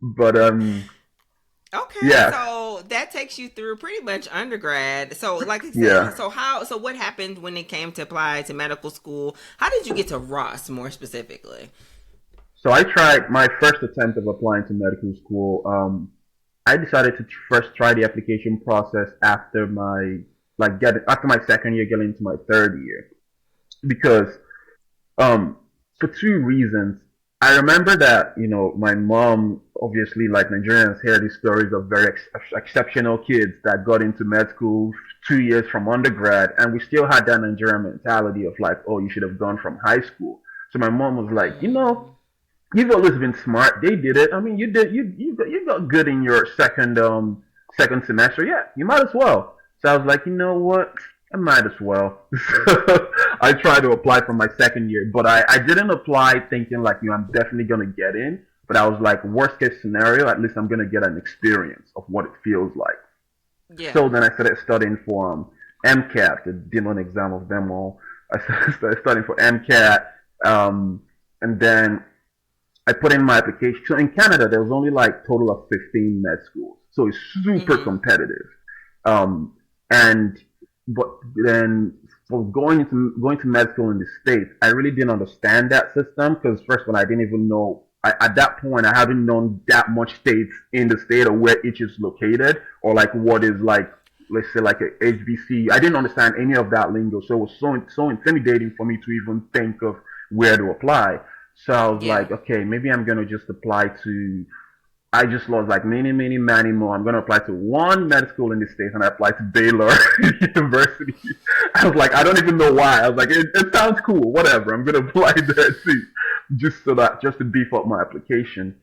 But Okay, Yes, so that takes you through pretty much undergrad. So, like I said, yeah. so what happened when it came to apply to medical school? How did you get to Ross more specifically? So I tried my first attempt of applying to medical school. I decided to first try the application process after after my second year, getting into my third year, because for two reasons. I remember that, my mom, obviously, like Nigerians, hear these stories of very exceptional kids that got into med school 2 years from undergrad, and we still had that Nigerian mentality of like, oh, you should have gone from high school. So my mom was like, Mm-hmm. you've always been smart. They did it. I mean, you got good in your second semester. Yeah, you might as well. So I was like, you know what? I might as well. So I tried to apply for my second year, but I didn't apply thinking like, I'm definitely gonna get in. But I was like, worst case scenario, at least I'm gonna get an experience of what it feels like. Yeah. So then I started studying for MCAT, the demon exam of them all. I started studying for MCAT, and then I put in my application. So in Canada, there was only like total of 15 med schools, so it's super Mm-hmm. competitive. Um, and but then for going to med school in the states, I really didn't understand that system because first of all, I didn't even know. At that point, I haven't known that much states in the state or where each is located or like what is like, let's say like a HBC. I didn't understand any of that lingo, so it was so intimidating for me to even think of where to apply. So I was Yeah. like, okay, maybe I'm gonna just apply to. I just lost like many more. I'm gonna apply to one med school in the states, and I applied to Baylor University. I was like, I don't even know why. I was like, it sounds cool, whatever. I'm gonna apply there too, just to beef up my application.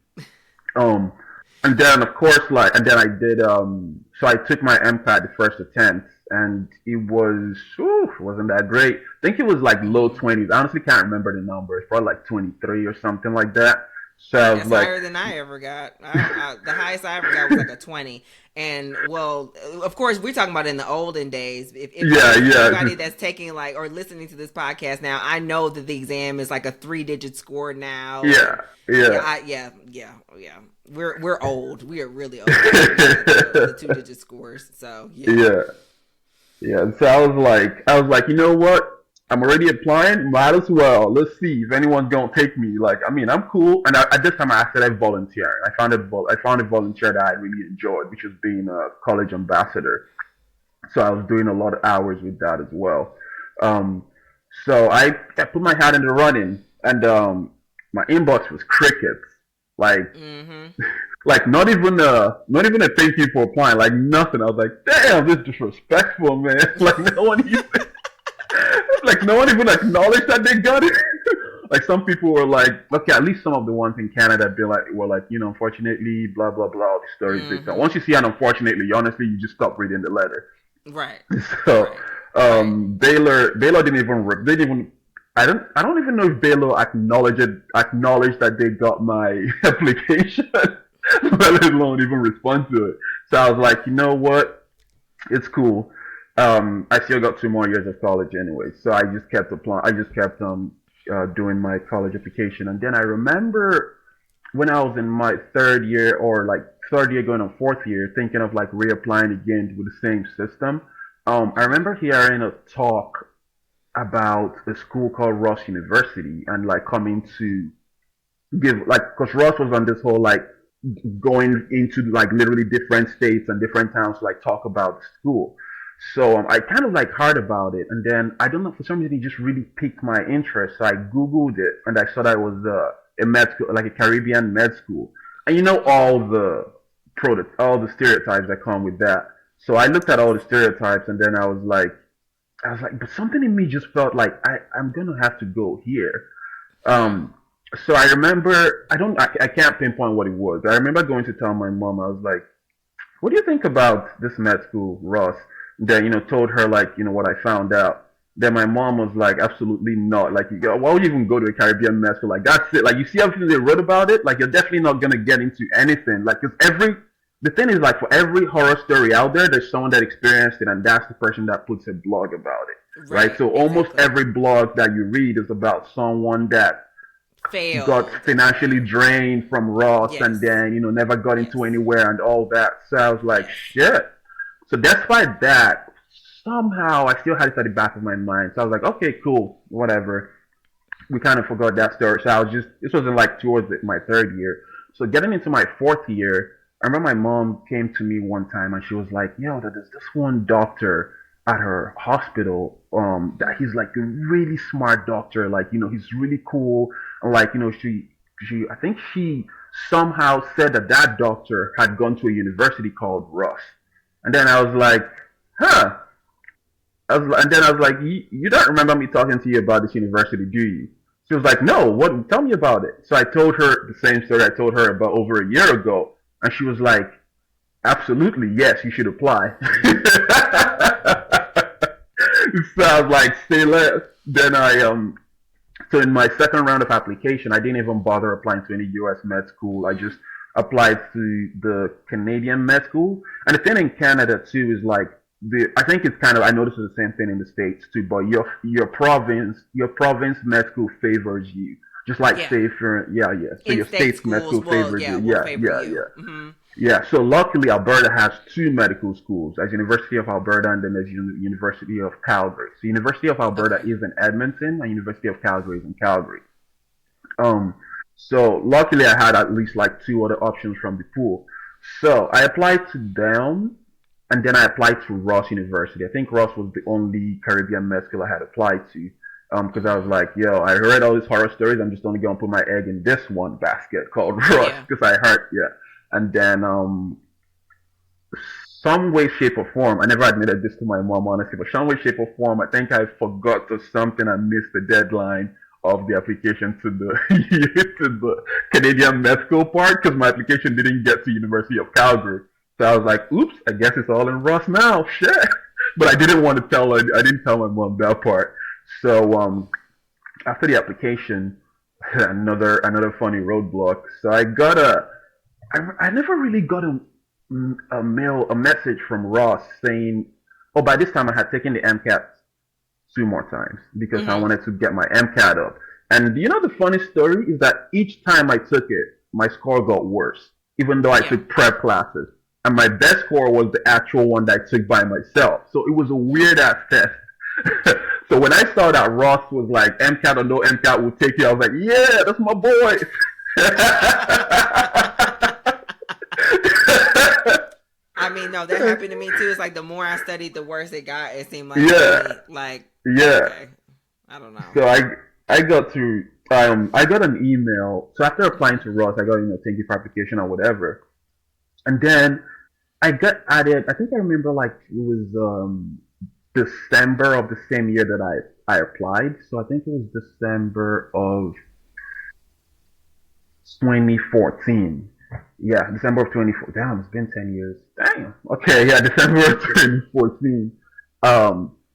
Um, and then of course, and then I did. So I took my MCAT the first attempt, and wasn't that great. I think it was like low Mm-hmm. 20s. I honestly can't remember the number. It's probably like 23 or something like that. So I was That's like, higher than I ever got. The highest I ever got was like a 20. And well, of course, we're talking about in the olden days. yeah, Anybody yeah, that's taking like or listening to this podcast now, I know that the exam is like a 3-digit score now. yeah, And yeah. yeah. We're old. We are really old. We got the 2-digit scores. So yeah. Yeah, yeah. So I was like, you know what? I'm already applying. Might as well. Let's see if anyone's gonna take me. Like, I mean, I'm cool. And at this time, I started volunteering. I found a volunteer that I really enjoyed, which was being a college ambassador. So I was doing a lot of hours with that as well. Um, so I put my hat in the running, and my inbox was crickets. Like Mm-hmm. like not even a thank you for applying, like nothing. I was like, damn, this is disrespectful, man. Like no one even acknowledged that they got it. Like some people were like, okay, at least some of the ones in Canada were like, unfortunately, blah blah blah, all the stories they tell. Mm-hmm. Once you see an unfortunately, honestly, you just stop reading the letter. Right. So Right. Right. Baylor didn't even they didn't even I don't even know if Baylor acknowledged that they got my application, let alone even respond to it. So I was like, you know what? It's cool. I still got 2 more years of college anyway, so I just kept applying. I just kept doing my college application, and then I remember when I was in my third year or like third year going on fourth year, thinking of like reapplying again with the same system. I remember hearing a talk about a school called Ross University and like coming to give like because Ross was on this whole like going into like literally different states and different towns to like talk about the school. So I kind of like heard about it, and then I don't know for some reason it just really piqued my interest. So I googled it, and I saw that it was a med school, like a Caribbean med school, and Mm-hmm. all the stereotypes that come with that. So I looked at all the stereotypes, and then but something in me just felt like I'm gonna have to go here. Hmm. Um, so I remember I can't pinpoint what it was. I remember going to tell my mom. I was like, "What do you think about this med school, Ross?" Then told her like what I found out. Then my mom was like, "Absolutely not. Like, why would you even go to a Caribbean med school? Like, that's it. Like, you see everything they wrote about it. Like, you're definitely not gonna get into anything. Like, cause the thing is like for every horror story out there, there's someone that experienced it, and that's the person that puts a blog about it, right? Right. So almost Exactly. every blog that you read is about someone that Failed. got financially drained from Ross, and Yes. then never got into Yes. anywhere and all that. So I was like, Yes. shit. So despite that, somehow I still had it at the back of my mind. So I was like, okay, cool, whatever. We kind of forgot that story. So I was just, this wasn't like towards my third year. So getting into my fourth year, I remember my mom came to me one time and she was like, yo, there's this one doctor at her hospital, that he's like a really smart doctor. Like, he's really cool. And like, I think she somehow said that that doctor had gone to a university called Russ. And then I was like, huh. And then I was like, you don't remember me talking to you about this university, do you? She was like, no, what? Tell me about it. So I told her the same story I told her about over a year ago. And she was like, absolutely, yes, you should apply. So I was like, say less. Then so in my second round of application, I didn't even bother applying to any US med school. I just applied to the Canadian med school. And the thing in Canada too is like, I think it's kind of, I noticed it's the same thing in the States too, but your province med school favors you. Just like Yeah. say if you're, yeah. So your In-state state's med school schools will, favors yeah, you. will Yeah, favor yeah, you. yeah. Mm-hmm. Yeah, so luckily Alberta has two medical schools. There's University of Alberta and then there's University of Calgary. So University of Alberta Okay. is in Edmonton and University of Calgary is in Calgary. Um, so luckily I had at least like two other options from the pool. So I applied to them and then I applied to Ross University. I think Ross was the only Caribbean med school I had applied to. Because I was like, yo, I heard all these horror stories. I'm just only going to put my egg in this one basket called Ross. Yeah. Because I heard, yeah. And then, some way, shape, or form, I never admitted this to my mom, honestly, but some way, shape, or form, I think I forgot or something and missed the deadline of the application to the to the Canadian med school part because my application didn't get to University of Calgary. So I was like, oops, I guess it's all in Ross now. Shit. But I didn't want to tell her. I didn't tell my mom that part. So after the application, another funny roadblock. So I never really got a message from Ross saying, oh, by this time I had taken the MCAT two more times because I Mm-hmm. wanted to get my MCAT up. And the funny story is that each time I took it, my score got worse, even though I Yeah. took prep classes. And my best score was the actual one that I took by myself. So it was a weird ass test. So when I saw that Ross was like, MCAT or no MCAT will take you, I was like, yeah, that's my boy. I mean, no, that happened to me too. It's like the more I studied, the worse it got. It seemed like, Yeah. really, like, Yeah. okay, I don't know. So I got to I got an email. So after applying to Ross, I got thank you for application or whatever. And then I got added. I think I remember like it was December of the same year that I applied. So I think it was December of 2014. Yeah, December of 2014. Damn, it's been 10 years. Damn. Okay, yeah, December of 2014.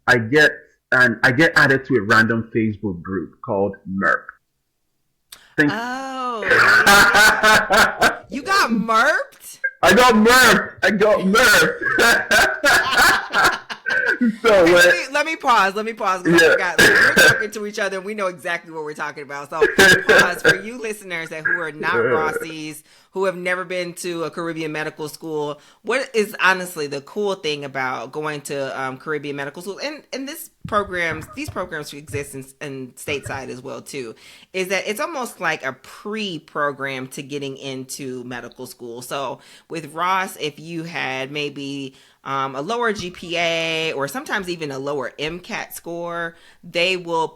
I get added to a random Facebook group called Merp. Think Oh, you got merped? I got Merp. I got Merp. So Let me pause. Because I Yeah. forgot. Like, we're talking to each other, and we know exactly what we're talking about. So pause for you listeners who are not Rossies, who have never been to a Caribbean medical school. What is honestly the cool thing about going to Caribbean medical schools, and these programs exist in stateside as well too, is that it's almost like a pre-program to getting into medical school. So with Ross, if you had maybe a lower GPA or sometimes even a lower MCAT score, they'll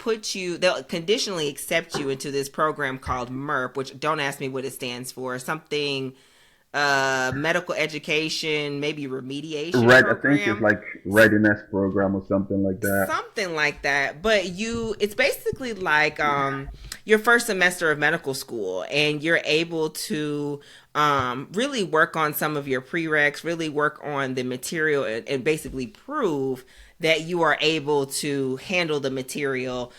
conditionally accept you into this program called MERP, which don't ask me what it stands for. Something medical education, maybe remediation I program. think it's like readiness program or something like that. Something like that. But it's basically like your first semester of medical school, and you're able to really work on some of your prereqs, really work on the material, and basically prove that you are able to handle the material.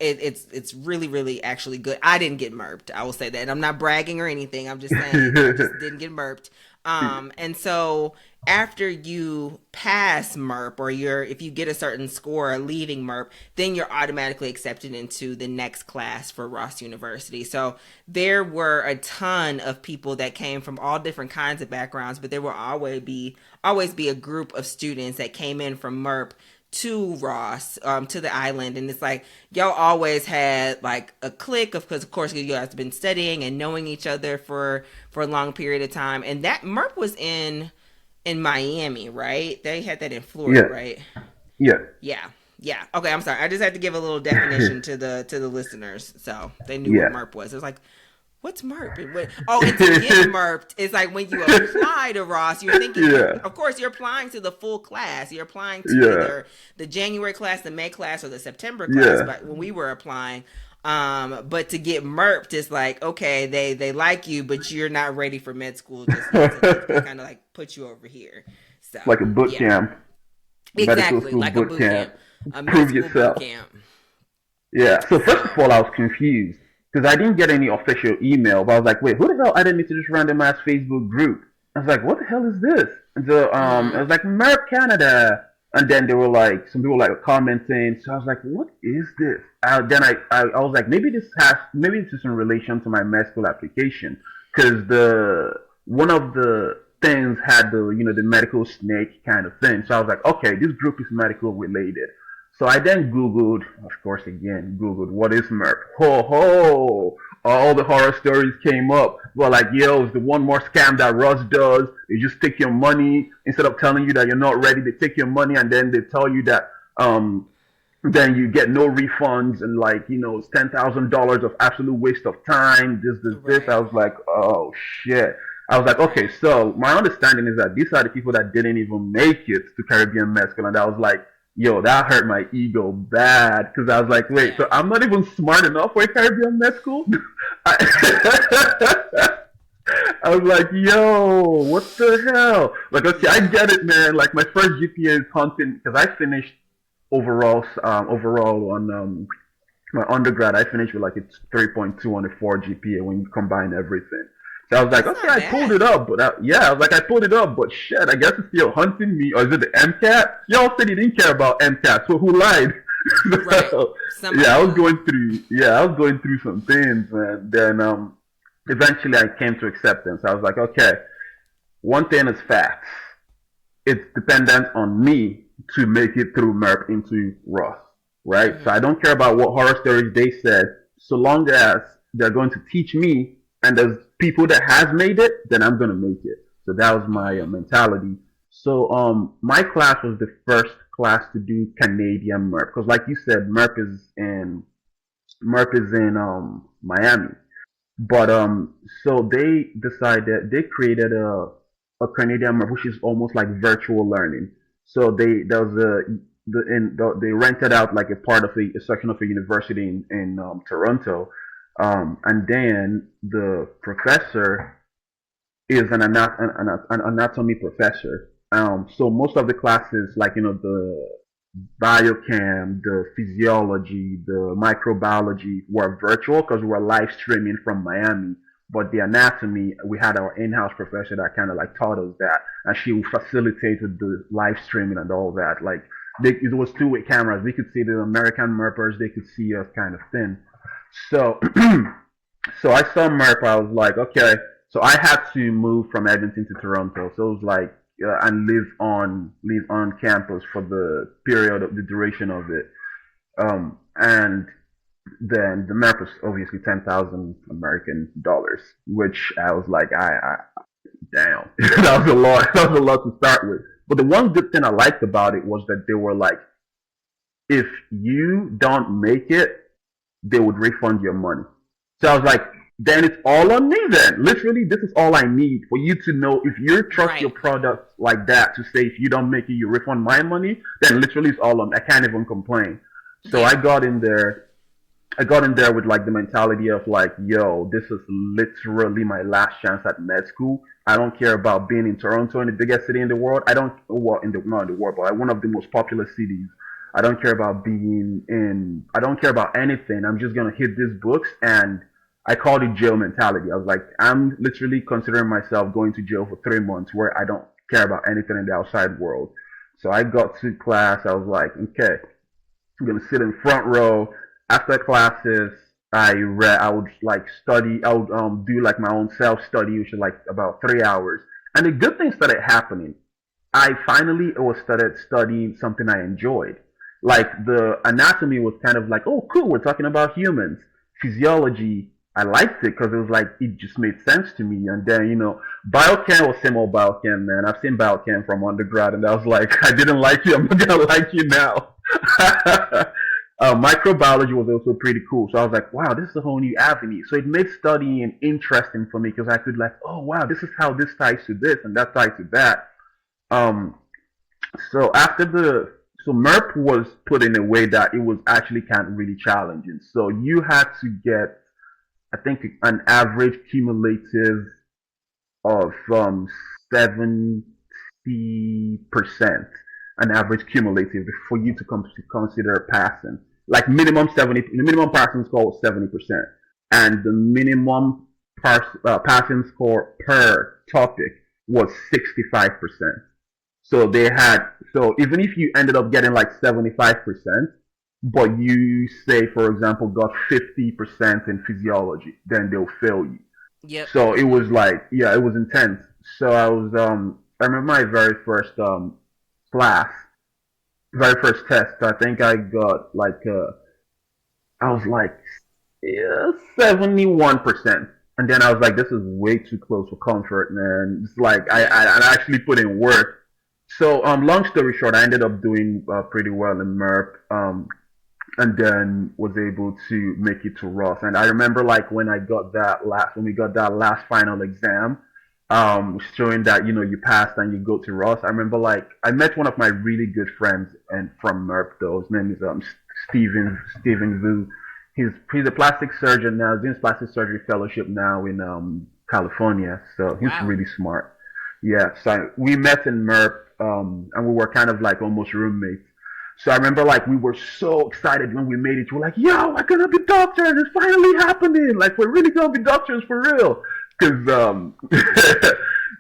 It's really, really actually good. I didn't get merped. I will say that. And I'm not bragging or anything. I'm just saying I just didn't get merped. And so after you pass Merp, or if you get a certain score leaving Merp, then you're automatically accepted into the next class for Ross University. So there were a ton of people that came from all different kinds of backgrounds, but there will always be a group of students that came in from Merp to Ross, to the island. And it's like, y'all always had like a clique of, because of course you guys have been studying and knowing each other for a long period of time. And that Merp was in Miami, right? They had that in Florida, Yeah, right? yeah, Yeah. Yeah. Okay, I'm sorry. I just had to give a little definition to the listeners so they knew what yeah, Merp was. It was like, what's Merp? And to get Merped is like when you apply to Ross, you're thinking, yeah, of course, you're applying to the full class. You're applying to yeah, either the January class, the May class, or the September class. yeah. But when we were applying, but to get Merped is like, okay, they like you, but you're not ready for med school just yet. So they kind of like put you over here. So Like a boot yeah, camp, medical exactly, school like a boot boot camp. camp, a med Prove school boot yourself. camp. Yeah. So first of So all, I was confused because I didn't get any official email. But I was like, wait, who the hell added me to this random ass Facebook group? I was like, what the hell is this? And so I mm-hmm. was like, Merp Canada. And then they were like, some people like commenting. So I was like, what is this? Then I was like, maybe this is in relation to my med school application, because the one of the things had the medical snake kind of thing. So I was like, okay, this group is medical related. So I then Googled, of course, again, Googled, what is Merp? Ho ho! All the horror stories came up. Well, like, yo, it's the one more scam that Russ does. They just take your money. Instead of telling you that you're not ready, they take your money and then they tell you that then you get no refunds, and like, it's $10,000 of absolute waste of time. This. I Right, was like, oh shit. I was like, okay, right. so my understanding is that these are the people that didn't even make it to Caribbean Med School, and I was like, yo, that hurt my ego bad, because I was like, wait, Yeah. so I'm not even smart enough for a Caribbean Med School? I, I was like, yo, what the hell? Like, okay, I Yeah. get it, man. Like, my first GPA is hunting, because I finished overall on my undergrad, I finished with like a 3.2 on a 4 GPA when you combine everything. So I was like, That's okay, not I pulled bad. it up, but I was like, I pulled it up, but shit, I guess it's still hunting me. Or is it the MCAT? Y'all said you didn't care about MCAT, so who lied? Right. So, yeah, Somebody lied. I was going through some things, and then eventually I came to acceptance. I was like, okay, one thing is facts. It's dependent on me to make it through Merp into Ross, right? So I Mm-hmm. don't care about what horror stories they said, so long as they're going to teach me and there's people that has made it, then I'm gonna make it. So that was my Mm-hmm. mentality. So my class was the first class to do Canadian Merp, because like you said, Merp is in Miami. But so they created a Canadian map, which is almost like virtual learning. So there was they rented out like a part of a section of a university in Toronto, and then the professor is an anatomy professor. So most of the classes, like the biochem, the physiology, the microbiology were virtual because we were live streaming from Miami. But the anatomy, we had our in-house professor that kind of like taught us that, and she would facilitate with the live streaming and all that. Like it was two-way cameras. We could see the American Merpers, they could see us kind of thing. So so I saw Merp. I was like, okay. So I had to move from Edmonton to Toronto. So it was like, and live on campus for the period of the duration of it. And then the Merp was obviously 10,000 American dollars, which I was like, I damn, that was a lot. That was a lot to start with. But the one good thing I liked about it was that they were like, if you don't make it, they would refund your money. So I was like, then it's all on me then. Literally, this is all I need for you to know if you trust your Right. product like that to say if you don't make it, you refund my money, then literally it's all on. I can't even complain. So Yeah. I got in there with like the mentality of like, yo, this is literally my last chance at med school. I don't care about being in Toronto, in the biggest city in the world. I don't, well, in the not in the world, but like one of the most popular cities. I don't care about being in. I don't care about anything. I'm just gonna hit these books, and I called it jail mentality. I was like, I'm literally considering myself going to jail for 3 months where I don't care about anything in the outside world. So I got to class. I was like, okay, I'm gonna sit in front row. After classes, I would like study. I would do like my own self study, which is like about 3 hours. And the good thing started happening. I finally was started studying something I enjoyed. Like the anatomy was kind of like, oh, cool, we're talking about humans. Physiology, I liked it because it was like it just made sense to me. And then biochem was same old biochem, man. I've seen biochem from undergrad, and I was like, I didn't like you, I'm not gonna like you now. Microbiology was also pretty cool, so I was like, wow, this is a whole new avenue. So it made studying interesting for me because I could like, oh wow, this is how this ties to this and that ties to that. Um, so Merp was put in a way that it was actually kind of really challenging. So you had to get, I think, an average cumulative of 70%, an average cumulative for you to consider passing. Like minimum 70, the minimum passing score was 70%, and the minimum passing score per topic was 65%. So so even if you ended up getting like 75%, but you say, for example, got 50% in physiology, then they'll fail you. Yep. So it was like, yeah, it was intense. So I remember my very first class, very first test. I think I got like, I was like, yeah, 71%. And then I was like, this is way too close for comfort, man. It's like, I actually put in work. So, long story short, I ended up doing pretty well in Merp, and then was able to make it to Ross. And I remember like when we got that last final exam, showing that you passed and you go to Ross. I remember like I met one of my really good friends and from Merp though. His name is Steven Vu. He's a plastic surgeon now. He's doing his plastic surgery fellowship now in California. So he's Wow. really smart. Yeah, so we met in Merp, and we were kind of like almost roommates. So I remember like we were so excited when we made it. We're like, yo, we're gonna be doctors. It's finally happening. Like we're really gonna be doctors for real. Cause and we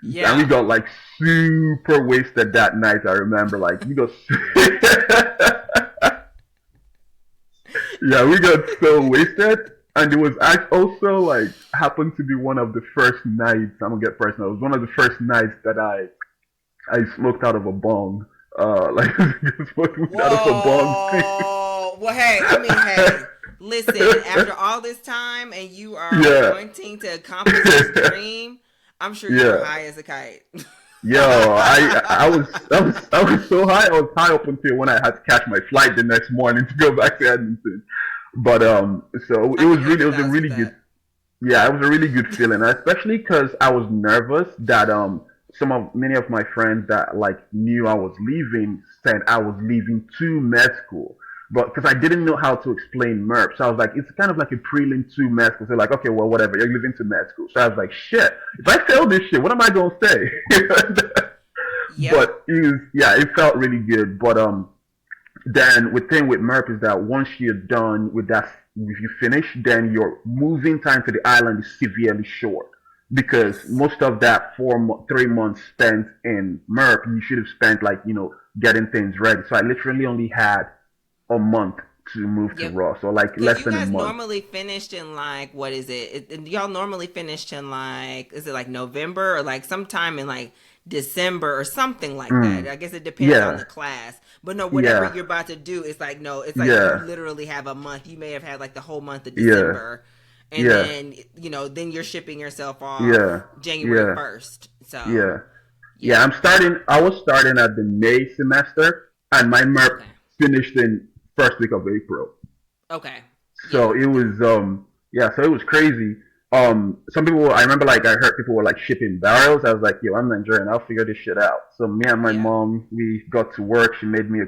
Yeah. got like super wasted that night. I remember like we got yeah, we got so wasted. And it was also like happened to be one of the first nights. I'm gonna get personal. It was one of the first nights that I smoked out of a bong. Like smoked out of a bong. Whoa. Well, hey, I mean, hey, listen, after all this time and you are Yeah, wanting to accomplish this dream, I'm sure you were yeah. high as a kite. Yo, I was so high. I was high up until when I had to catch my flight the next morning to go back to Edmonton. But so I can it was a empathize with really good, that. yeah, it was a really good feeling, especially because I was nervous that many of my friends that like knew I was leaving said I was leaving to med school, but because I didn't know how to explain MERP, so I was like, it's kind of like a prelim to med school. So like, okay, well, whatever, you're leaving to med school. So I was like, shit, if I fail this shit, what am I gonna say? Yep. But it felt really good. But then the thing with MERP is that once you're done with that, if you finish, then your moving time to the island is severely short because Yes. most of that 3 months spent in MERP, you should have spent like getting things ready. So I literally only had a month to move to Yep. Raw, so like Because less you than a guys month. normally finished in like, what is y'all normally finished in like, is it like November or like sometime in like December or something like that? Mm, I guess it depends on the yeah, class. But no, whatever yeah, you're about to do, it's like, no, it's like you yeah, literally have a month. You may have had like the whole month of yeah, December. And yeah, then, then you're shipping yourself off yeah, January yeah, 1st. So, yeah. Yeah, yeah. I was starting at the May semester, and my MERP Okay. finished in first week of April. Okay. So Yeah. it was yeah, so it was crazy. Some people, I remember like I heard people were like shipping barrels. I was like, yo, I'm Nigerian, I'll figure this shit out. So me and my Yeah. mom, we got to work. She made me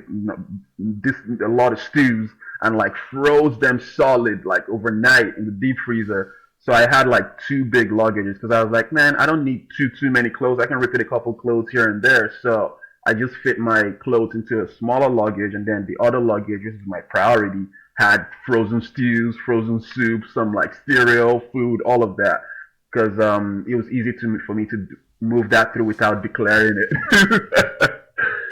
a lot of stews and like froze them solid like overnight in the deep freezer. So I had like two big luggages because I was like, man, I don't need too many clothes. I can repeat a couple clothes here and there. So I just fit my clothes into a smaller luggage, and then the other luggage, which is my priority, had frozen stews, frozen soup, some like cereal, food, all of that, because it was easy for me to move that through without declaring it.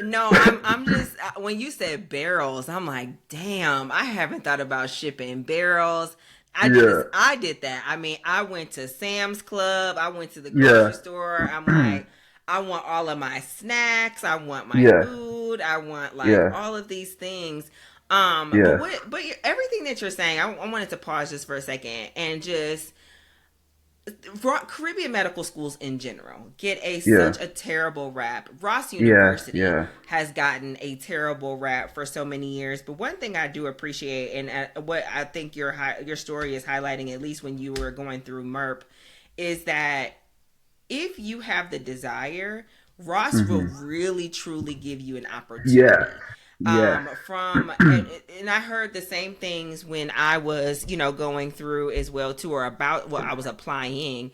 No, I'm just when you said barrels, I'm like, damn, I haven't thought about shipping barrels. Yeah, I did that. I mean, I went to Sam's Club, I went to the grocery yeah, store. I'm like, I want all of my snacks, I want my yeah, food, I want like yeah, all of these things. yeah, But everything that you're saying, I wanted to pause just for a second and just Caribbean medical schools in general get yeah, such a terrible rap. Ross yeah, University yeah. has gotten a terrible rap for so many years. But one thing I do appreciate, and what I think your story is highlighting, at least when you were going through Merp, is that if you have the desire, Ross will Hmm. really truly give you an Yes, opportunity. yes. From and I heard the same things when I was, going through as well too, or about what I was applying.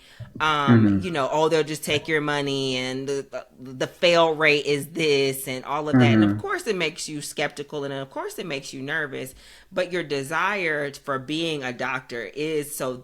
Hmm. Oh, they'll just take your money, and the fail rate is this, and all of that, and of Hmm. course it makes you skeptical, and of course it makes you nervous. But your desire for being a doctor is so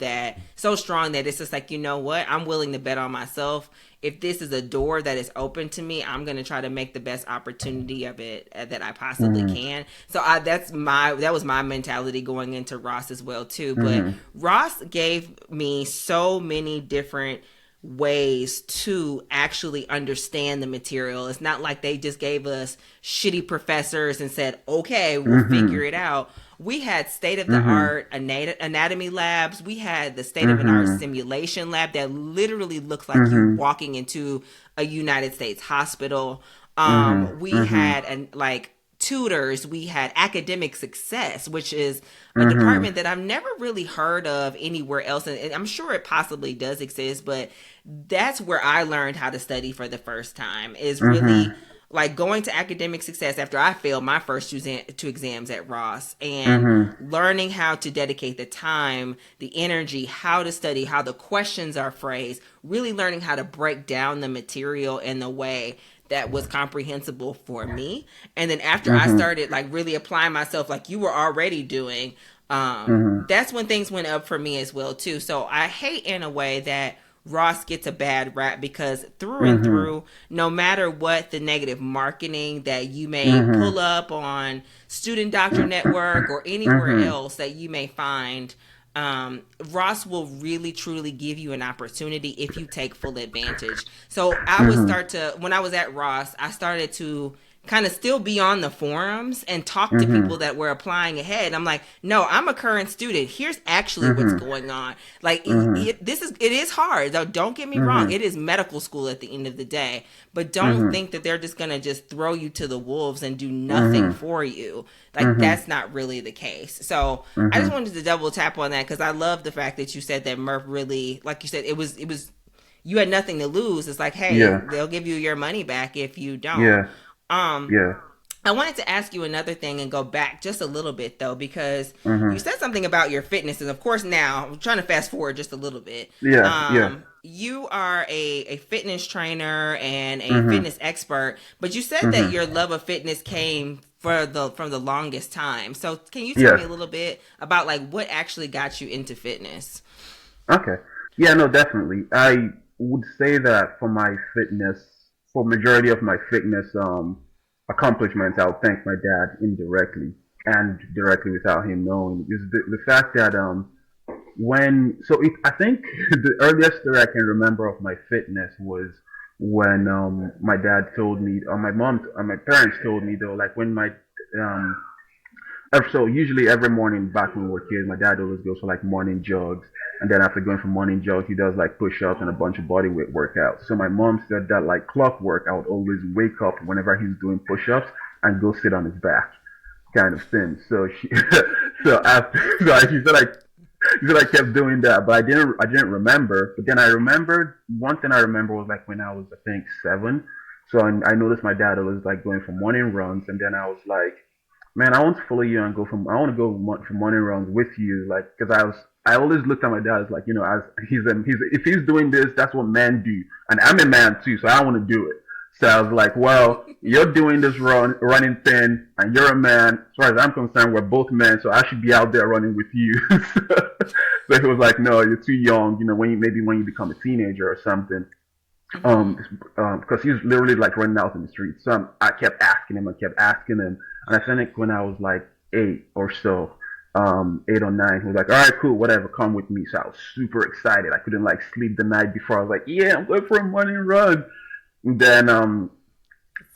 strong that it's just like, you know what, I'm willing to bet on myself. If this is a door that is open to me, I'm going to try to make the best opportunity of it that I possibly Hmm. can. So that was my mentality going into Ross as well too. But Hmm. Ross gave me so many different ways to actually understand the material. It's not like they just gave us shitty professors and said, okay, we'll figure Hmm. it out. We had state of the Hmm. art anatomy labs. We had the state of the art Hmm. simulation lab that literally looks like you Hmm. walking into a United States hospital. Hmm. We Hmm. had like tutors. We had academic success, which is a Hmm. department that I've never really heard of anywhere else, and I'm sure it possibly does exist, but that's where I learned how to study for the first time. Is really Hmm. like going to academic success after I failed my first two exams at Ross, and Hmm. learning how to dedicate the time, the energy, how to study, how the questions are phrased, really learning how to break down the material in the way that was comprehensible for me. And then after I Hmm. started like really applying myself like you were already doing, Hmm. that's when things went up for me as well too. So I hate in a way that Ross gets a bad rap because through and Hmm. through, no matter what the negative marketing that you may Hmm. pull up on Student Doctor Network or anywhere Hmm. else that you may find, Ross will really truly give you an opportunity if you take full advantage. So I would Hmm. start to, when I was at Ross, I started to kind of still be on the forums and talk to Hmm. people that were applying ahead. I'm like, no, I'm a current student. Here's actually what's Hmm. going on. Like Hmm. it is hard. Though, don't get me wrong. Hmm. It is medical school at the end of the day, but don't Hmm. think that they're just gonna just throw you to the wolves and do nothing Hmm. for you. Like Hmm. that's not really the case. So I just Hmm. wanted to double tap on that because I love the fact that you said that Merp really, like you said, it was you had nothing to lose. It's like, hey, Yeah, they'll give you your money back if you don't. yeah, Um, yeah. I wanted to ask you another thing and go back just a little bit though, because you Hmm. said something about your fitness, and of course now I'm trying to fast forward just a little bit. Yeah, yeah. You are a fitness trainer and a Hmm. fitness expert, but you said that Hmm. your love of fitness came from the longest time. So can you tell Yes. me a little bit about like what actually got you into fitness? Okay. Yeah, no, definitely. I would say that for majority of my fitness accomplishments, I'll thank my dad indirectly and directly without him knowing. Is the fact that I think the earliest story I can remember of my fitness was when my dad told me, or my mom, or my parents told me though, like when my um so usually every morning back when we were kids, my dad always goes for like morning jogs, and then after going for morning jogs, he does like push-ups and a bunch of body weight workouts. So my mom said that like clockwork, I would always wake up whenever he's doing push-ups and go sit on his back, kind of thing. So she, so after, so she said I kept doing that, but I didn't remember. But then I remembered one thing I remember was like when I was I think 7. So I noticed my dad was like going for morning runs, and then I was like, man, I want to follow you and I want to go for morning runs with you, like, because I always looked at my dad as like, as if he's doing this, that's what men do, and I'm a man too, so I want to do it. So I was like, well, you're doing this running thing, and you're a man. As far as I'm concerned, we're both men, so I should be out there running with you. So he was like, no, you're too young. Maybe when you become a teenager or something. Because he was literally like running out in the streets. So I kept asking him, and I think when I was like 8 or so, 8 or 9, he was like, all right, cool, whatever, come with me. So I was super excited. I couldn't like sleep the night before. I was like, yeah, I'm going for a morning run. And then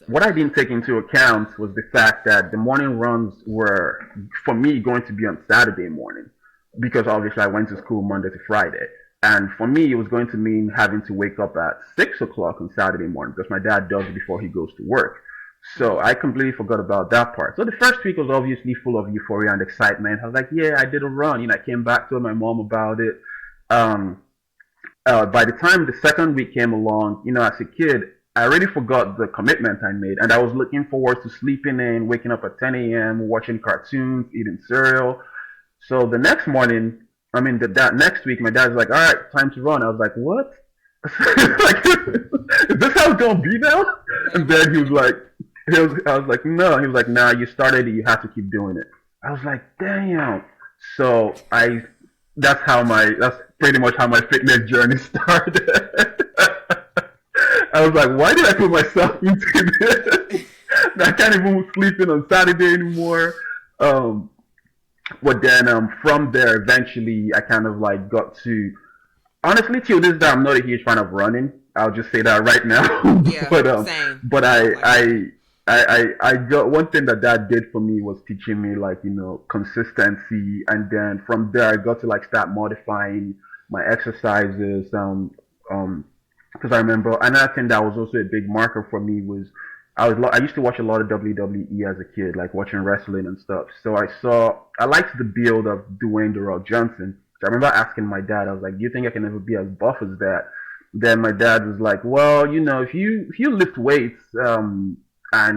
what I didn't take into account was the fact that the morning runs were, for me, going to be on Saturday morning, because obviously I went to school Monday to Friday. And for me, it was going to mean having to wake up at 6 o'clock on Saturday morning, because my dad does it before he goes to work. So I completely forgot about that part. So the first week was obviously full of euphoria and excitement. I was like, yeah, I did a run. I came back, told my mom about it. By the time the second week came along, as a kid, I already forgot the commitment I made. And I was looking forward to sleeping in, waking up at 10 a.m., watching cartoons, eating cereal. So the next morning, that next week, my dad's like, all right, time to run. I was like, what? Like, is this how it's going to be now? And then I was like, no. He was like, nah, you started it, you have to keep doing it. I was like, damn. So that's pretty much how my fitness journey started. I was like, why did I put myself into this? I can't even sleep in on Saturday anymore. But then from there, eventually, I kind of like got to, honestly, till this day, I'm not a huge fan of running. I'll just say that right now. Yeah, same. But I got one thing that did for me was teaching me like, consistency. And then from there, I got to like start modifying my exercises. Because I remember another thing that was also a big marker for me was I used to watch a lot of WWE as a kid, like watching wrestling and stuff. So I liked the build of Dwayne "The Rock" Johnson. So I remember asking my dad, I was like, do you think I can ever be as buff as that? Then my dad was like, well, if you lift weights, and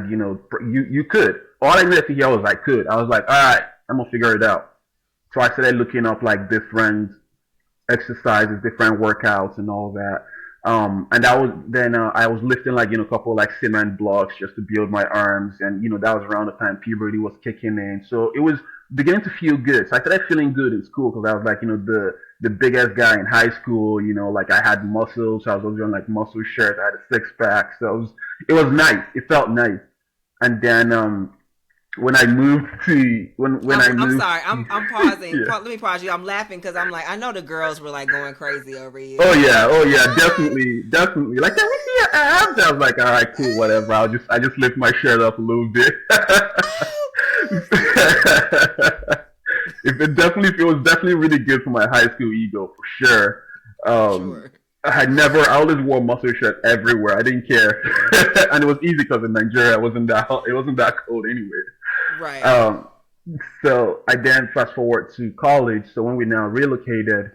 you could. All I needed to hear was I could. I was like, all right, I'm gonna figure it out. So I started looking up like different exercises, different workouts, and all that. And that was then I was lifting like a couple like cement blocks just to build my arms, and that was around the time puberty was kicking in, so it was beginning to feel good. So I started feeling good in school because I was like the biggest guy in high school. Like I had muscles, so I was always wearing like muscle shirts. I had a 6-pack, so it was nice. It felt nice. And then when I moved to I'm sorry, I'm pausing. Yeah. Let me pause you. I'm laughing because I'm like, I know the girls were like going crazy over you. Oh yeah, definitely. Like, can we see your abs? I was like, all right, cool, whatever. I just lift my shirt up a little bit. It was definitely really good for my high school ego for sure. Sure. I always wore muscle shirt everywhere. I didn't care, and it was easy because in Nigeria it wasn't that cold anyway. Right. So I then fast forward to college. So when we now relocated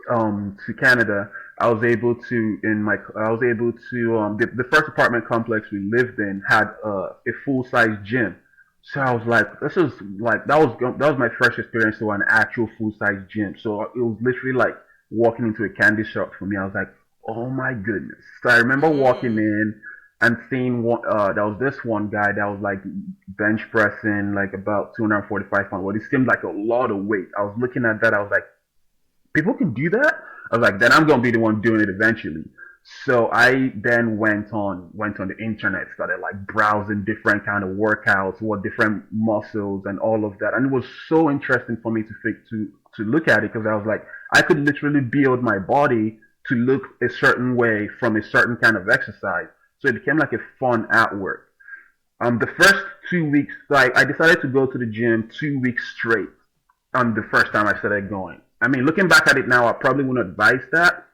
to Canada, I was able to the first apartment complex we lived in had a full size gym. So I was like, this is like that was my first experience to an actual full size gym. So it was literally like walking into a candy shop for me. I was like, oh my goodness. So I remember walking in and seeing there was this one guy that was like bench pressing like about 245 pounds. Well, it seemed like a lot of weight. I was looking at that. I was like, people can do that? I was like, then I'm going to be the one doing it eventually. So I then went on the internet, started like browsing different kind of workouts, what different muscles and all of that. And it was so interesting for me to look at it because I was like, I could literally build my body to look a certain way from a certain kind of exercise. So it became like a fun artwork. The first 2 weeks, I decided to go to the gym 2 weeks straight. The first time I started going. I mean, looking back at it now, I probably wouldn't advise that.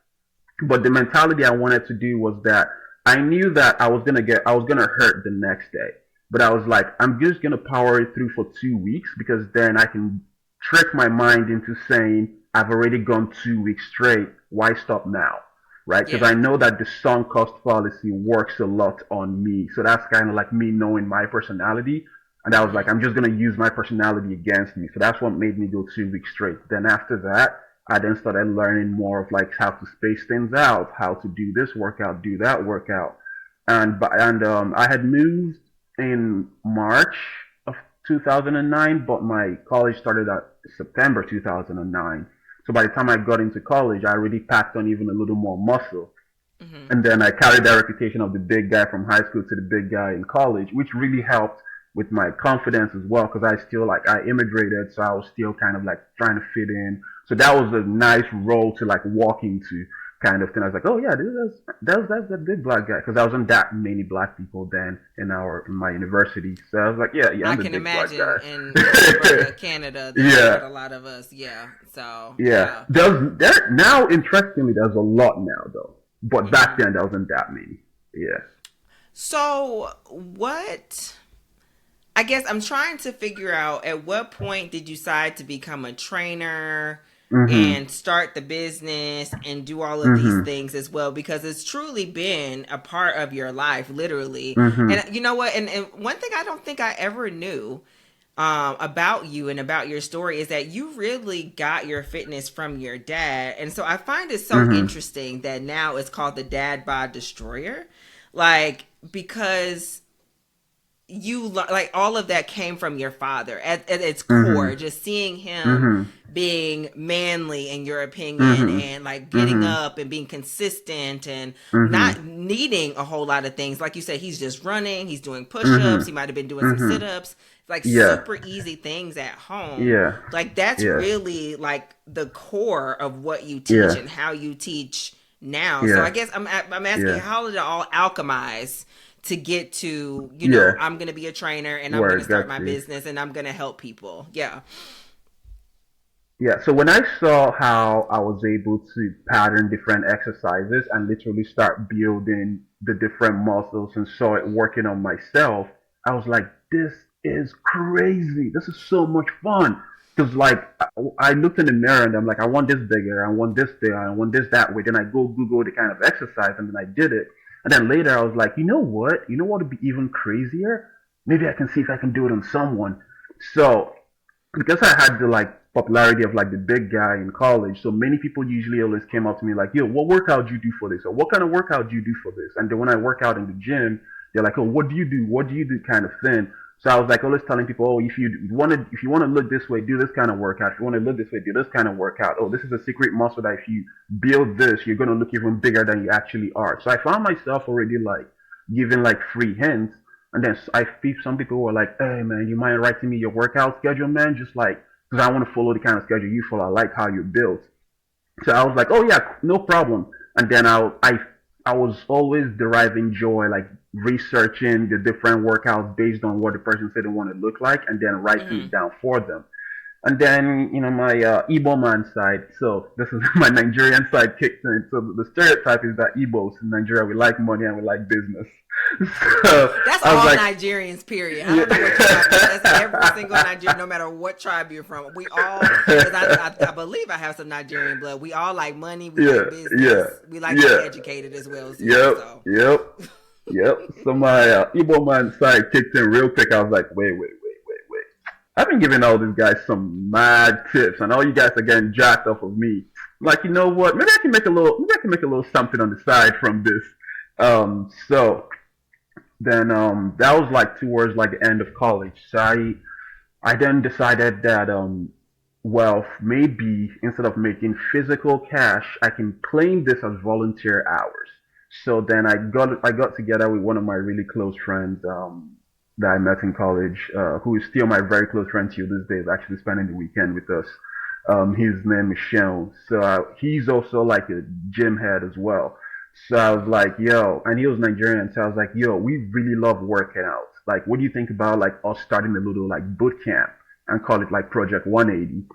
But the mentality I wanted to do was that I knew that I was gonna hurt the next day. But I was like, I'm just gonna power it through for 2 weeks because then I can trick my mind into saying, I've already gone 2 weeks straight. Why stop now? Right? Because I know that the sunk cost fallacy works a lot on me. So that's kind of like me knowing my personality. And I was like, I'm just going to use my personality against me. So that's what made me go 2 weeks straight. Then after that, I then started learning more of like how to space things out, how to do this workout, do that workout. and I had moved in March of 2009, but my college started at September 2009. So by the time I got into college, I already packed on even a little more muscle. Mm-hmm. And then I carried that reputation of the big guy from high school to the big guy in college, which really helped with my confidence as well, because I still like I immigrated, so I was still kind of like trying to fit in. So that was a nice role to like walk into, kind of thing. I was like, oh yeah, that's that big black guy, because there wasn't that many black people then in my university. So I was like, yeah, I I'm the can big imagine black guy. in Alberta, Canada, there's Yeah, not a lot of us. Yeah. So yeah. There now, interestingly, there's a lot now though, but back Mhm. then there wasn't that many. Yeah. So what? I guess I'm trying to figure out at what point did you decide to become a trainer Mhm. and start the business and do all of these Mhm. things as well, because it's truly been a part of your life, literally. Mhm. And you know what? And one thing I don't think I ever knew about you and about your story is that you really got your fitness from your dad. And so I find it so Mhm. interesting that now it's called the Dad Bod Destroyer. Like, because like all of that came from your father at its core, Mhm. just seeing him Mhm. being manly in your opinion Mhm. and like getting Mhm. up and being consistent and Mhm. not needing a whole lot of things. Like you said, he's just running, he's doing push-ups, he Mhm. might have been doing some Mhm. sit-ups, like Yeah. super easy things at home. Yeah. Like that's Yeah. really like the core of what you teach Yeah. and how you teach now. So I Yeah. guess I'm asking, Yeah. how did it all alchemize to get to, Yeah. I'm going to be a trainer and I'm Where going to it start got my to. business and I'm going to help people. Yeah. Yeah. So when I saw how I was able to pattern different exercises and literally start building the different muscles and saw it working on myself, I was like, this is crazy. This is so much fun. Because like I looked in the mirror and I'm like, I want this bigger, I want this there, I want this that way. Then I go Google the kind of exercise and then I did it. And then later I was like, you know what? You know what would be even crazier? Maybe I can see if I can do it on someone. So because I had the like popularity of like the big guy in college, so many people usually always came up to me like, "Yo, what workout do you do for this?" or "What kind of workout do you do for this?" And then when I work out in the gym, they're like, "Oh, what do you do? What do you do?" kind of thing. So I was like always telling people, "Oh, if you want to look this way, do this kind of workout. If you want to look this way, do this kind of workout. Oh, this is a secret muscle that if you build this, you're gonna look even bigger than you actually are." So I found myself already like giving like free hints. And then some people were like, "Hey man, you mind writing me your workout schedule, man? Just like, because I want to follow the kind of schedule you follow. I like how you're built." So I was like, "Oh yeah, no problem." And then I was always deriving joy, like researching the different workouts based on what the person said they want to look like, and then writing Mm-hmm. it down for them. And then, my Igbo man side, so this is my Nigerian side kicked in. So the stereotype is that Igbos in Nigeria, we like money and we like business. So That's I was all like, Nigerians, period. I don't know what tribe. yeah. That's every single Nigerian, no matter what tribe you're from. We all, because I believe I have some Nigerian blood. We all like money. We Yeah, like yeah, business. We like to yeah. be educated as well as you. Yep, So, yep, yep. So my Igbo man side kicked in real quick. I was like, wait. I've been giving all these guys some mad tips, and all you guys are getting jacked off of me. Like, you know what? Maybe I can make a little something on the side from this. So then, that was like towards like the end of college. So I then decided that, well, maybe instead of making physical cash, I can claim this as volunteer hours. So then I got together with one of my really close friends, that I met in college, who is still my very close friend till this day, is actually spending the weekend with us. His name is Sean. So he's also like a gym head as well. So I was like, yo, and he was Nigerian. So I was like, yo, we really love working out. Like, what do you think about like us starting a little like boot camp and call it like Project 180?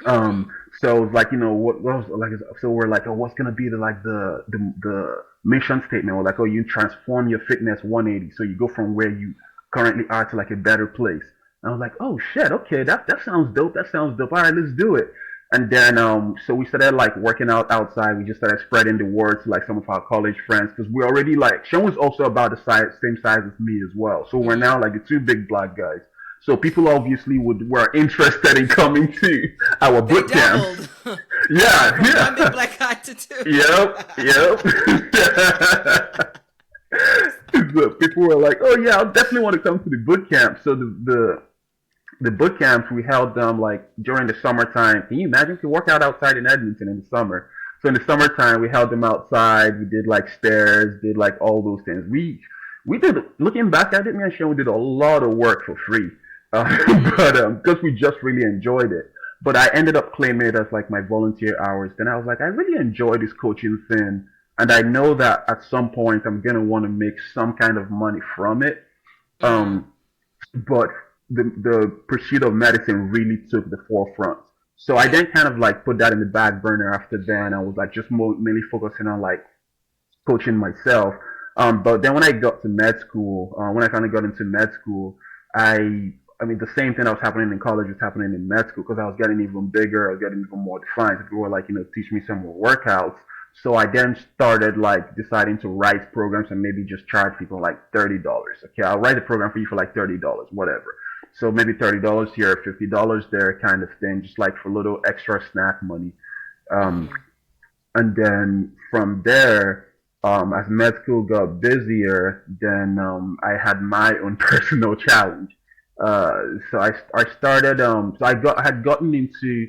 mm-hmm. So it's like, what was like, so we're like, oh, what's gonna be the mission statement? We're like, oh, you transform your fitness 180, so you go from where you currently are to like a better place. And I was like, oh shit, okay, that sounds dope. That sounds dope. All right, let's do it. And then, so we started like working out outside. We just started spreading the word to like some of our college friends, because we already like Sean was also about the same size as me as well. So we're Mm-hmm. now like the two big black guys. So people obviously were interested in coming to our They boot camp. doubled. Yeah, From one big yeah. black guy to two. Yep, yep. So people were like, "Oh yeah, I'll definitely want to come to the boot camp." So the boot camps, we held them like during the summertime. Can you imagine? To work out outside in Edmonton in the summer. So in the summertime, we held them outside. We did like stairs, did like all those things. We did. Looking back at it, me and Shane, we did a lot of work for free, but because we just really enjoyed it. But I ended up claiming it as like my volunteer hours. Then I was like, I really enjoy this coaching thing, and I know that at some point I'm gonna want to make some kind of money from it. But the pursuit of medicine really took the forefront. So I then kind of like put that in the back burner after then. I was like just mainly focusing on like coaching myself. But then when I got to med school, when I kind of got into med school, I mean, the same thing that was happening in college was happening in med school because I was getting even bigger, I was getting even more defined. People were like, teach me some more workouts. So I then started like deciding to write programs and maybe just charge people like $30. Okay, I'll write a program for you for like $30, whatever. So maybe $30 here, $50 there, kind of thing, just like for a little extra snack money. And then from there, as med school got busier, then I had my own personal challenge. So I started. So I had gotten into.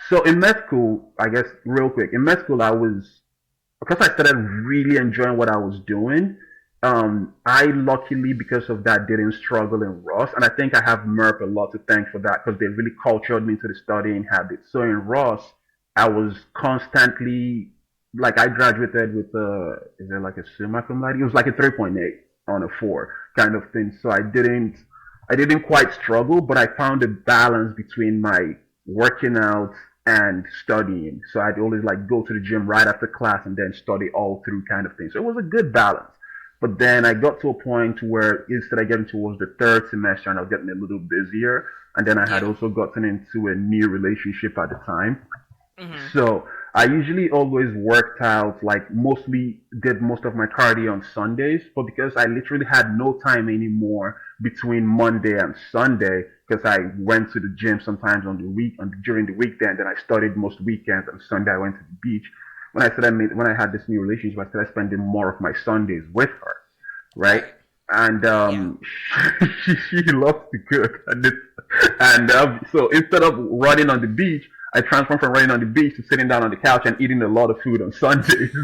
So in med school, I guess real quick, in med school because I started really enjoying what I was doing. I luckily, because of that, didn't struggle in Ross, and I think I have Merp a lot to thank for that because they really cultured me into the studying habit. So in Ross, I was constantly like I graduated with is it like a summa cum laude? It was like a 3.8 on a 4 kind of thing. So I didn't quite struggle, but I found a balance between my working out and studying. So I'd always like go to the gym right after class and then study all through kind of thing. So it was a good balance. But then I got to a point where instead of getting towards the third semester and I was getting a little busier, and then I had also gotten into a new relationship at the time. So I usually always worked out, like mostly did most of my cardio on Sundays, but because I literally had no time anymore between Monday and Sunday, because I went to the gym sometimes during the weekend, and I studied most weekends, and Sunday I went to the beach. When I had this new relationship, I started spending more of my Sundays with her, right? And she loves to cook, so instead of running on the beach, I transformed from running on the beach to sitting down on the couch and eating a lot of food on Sundays.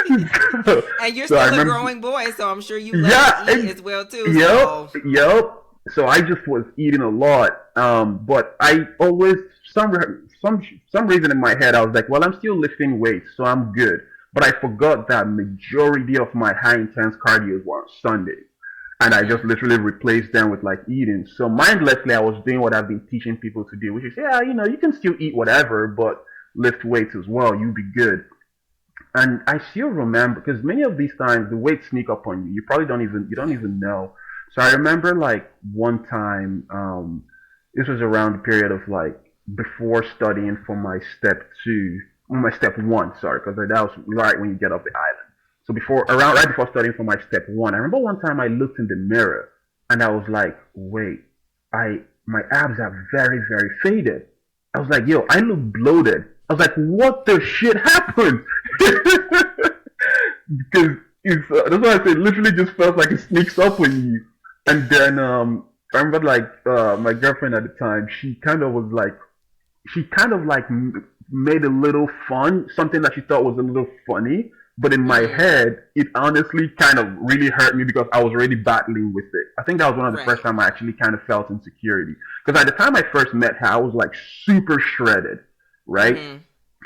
And you're still a growing boy, so I'm sure you love to eat as well too. Yep. So I just was eating a lot, but I always some reason in my head I was like, well, I'm still lifting weights, so I'm good. But I forgot that majority of my high intense cardio were on Sundays. And I just literally replaced them with like eating. So mindlessly, I was doing what I've been teaching people to do, which is, you can still eat whatever, but lift weights as well. You'll be good. And I still remember, because many of these times the weights sneak up on you. You probably don't even know. So I remember like one time, this was around the period of like before studying for my step 1, sorry, because that was right when you get off the island. So right before studying for my step 1, I remember one time I looked in the mirror and I was like, wait, my abs are very, very faded. I was like, yo, I look bloated. I was like, what the shit happened? Because that's why I say it literally just felt like it sneaks up on you. And then I remember like my girlfriend at the time, she kind of made a little fun, something that she thought was a little funny. But in my head, it honestly kind of really hurt me because I was already battling with it. I think that was one of the first time I actually kind of felt insecurity. Because at the time I first met her, I was like super shredded, right?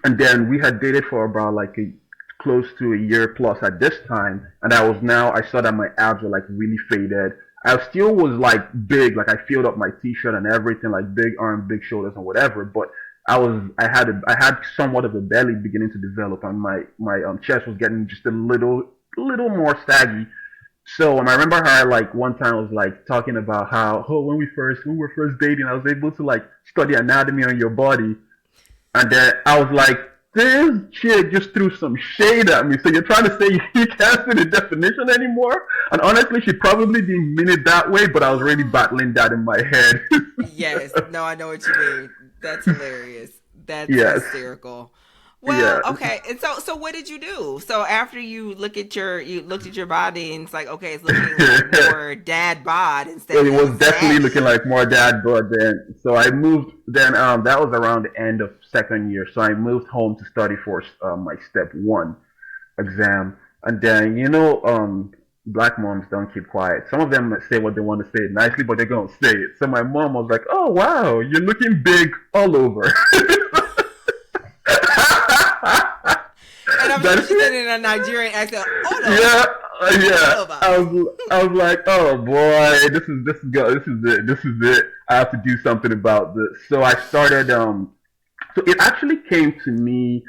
And then we had dated for about like close to a year plus at this time. And I saw that my abs were like really faded. I still was like big, like I filled up my t-shirt and everything, like big arms, big shoulders and whatever. But I had somewhat of a belly beginning to develop, and my chest was getting just a little more saggy. So I remember her like one time was like talking about how when we were first dating, I was able to like study anatomy on your body, and then I was like, this chick just threw some shade at me. So you're trying to say you can't see the definition anymore? And honestly, she probably didn't mean it that way, but I was really battling that in my head. Yes, no, I know what you mean. That's hilarious. That's hysterical. Well, okay. And so what did you do? So after you looked at your body and it's like, okay, it's looking like more dad bod instead It of was definitely looking saggy. like more dad, but then so I moved. Then that was around the end of second year, so I moved home to study for my step one exam, and then black moms don't keep quiet. Some of them say what they want to say nicely, but they're gonna say it. So my mom was like, "Oh wow, you're looking big all over." And I'm sure That's she said it in a Nigerian accent. Oh yeah, yeah. no. I was like, oh boy, this is it, this is it. I have to do something about this. So I started. So it actually came to me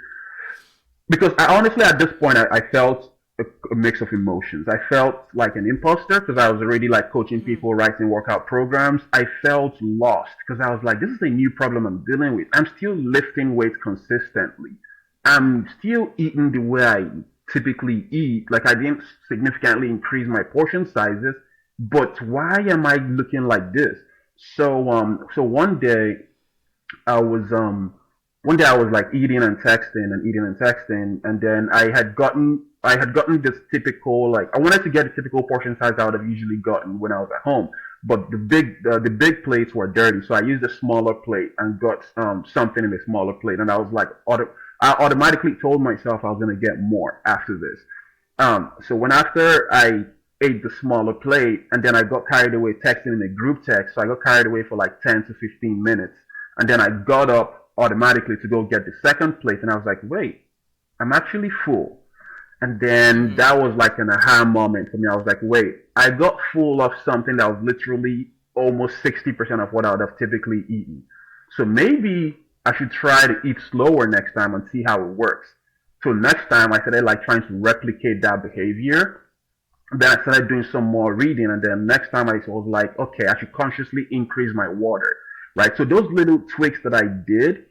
because I honestly at this point I felt a mix of emotions. I felt like an imposter because I was already like coaching people, writing workout programs. I felt lost because I was like, this is a new problem I'm dealing with. I'm still lifting weights consistently. I'm still eating the way I typically eat. Like I didn't significantly increase my portion sizes, but why am I looking like this? So I was um one day I was like eating and texting, and then I had gotten this typical, like I wanted to get the typical portion size I would have usually gotten when I was at home, but the big plates were dirty, so I used a smaller plate and got something in the smaller plate, and I was like I automatically told myself I was gonna get more after this. So when after I ate the smaller plate, and then I got carried away texting in a group text, so I got carried away for like 10 to 15 minutes, and then I got up automatically to go get the second plate, and I was like, wait, I'm actually full. And then Mm-hmm. that was like an aha moment for me. I was like, wait, I got full of something that was literally almost 60% of what I would have typically eaten. So maybe I should try to eat slower next time and see how it works. So next time I started like trying to replicate that behavior. Then I started doing some more reading, and then next time I was like, okay, I should consciously increase my water, right? So those little tweaks that I did,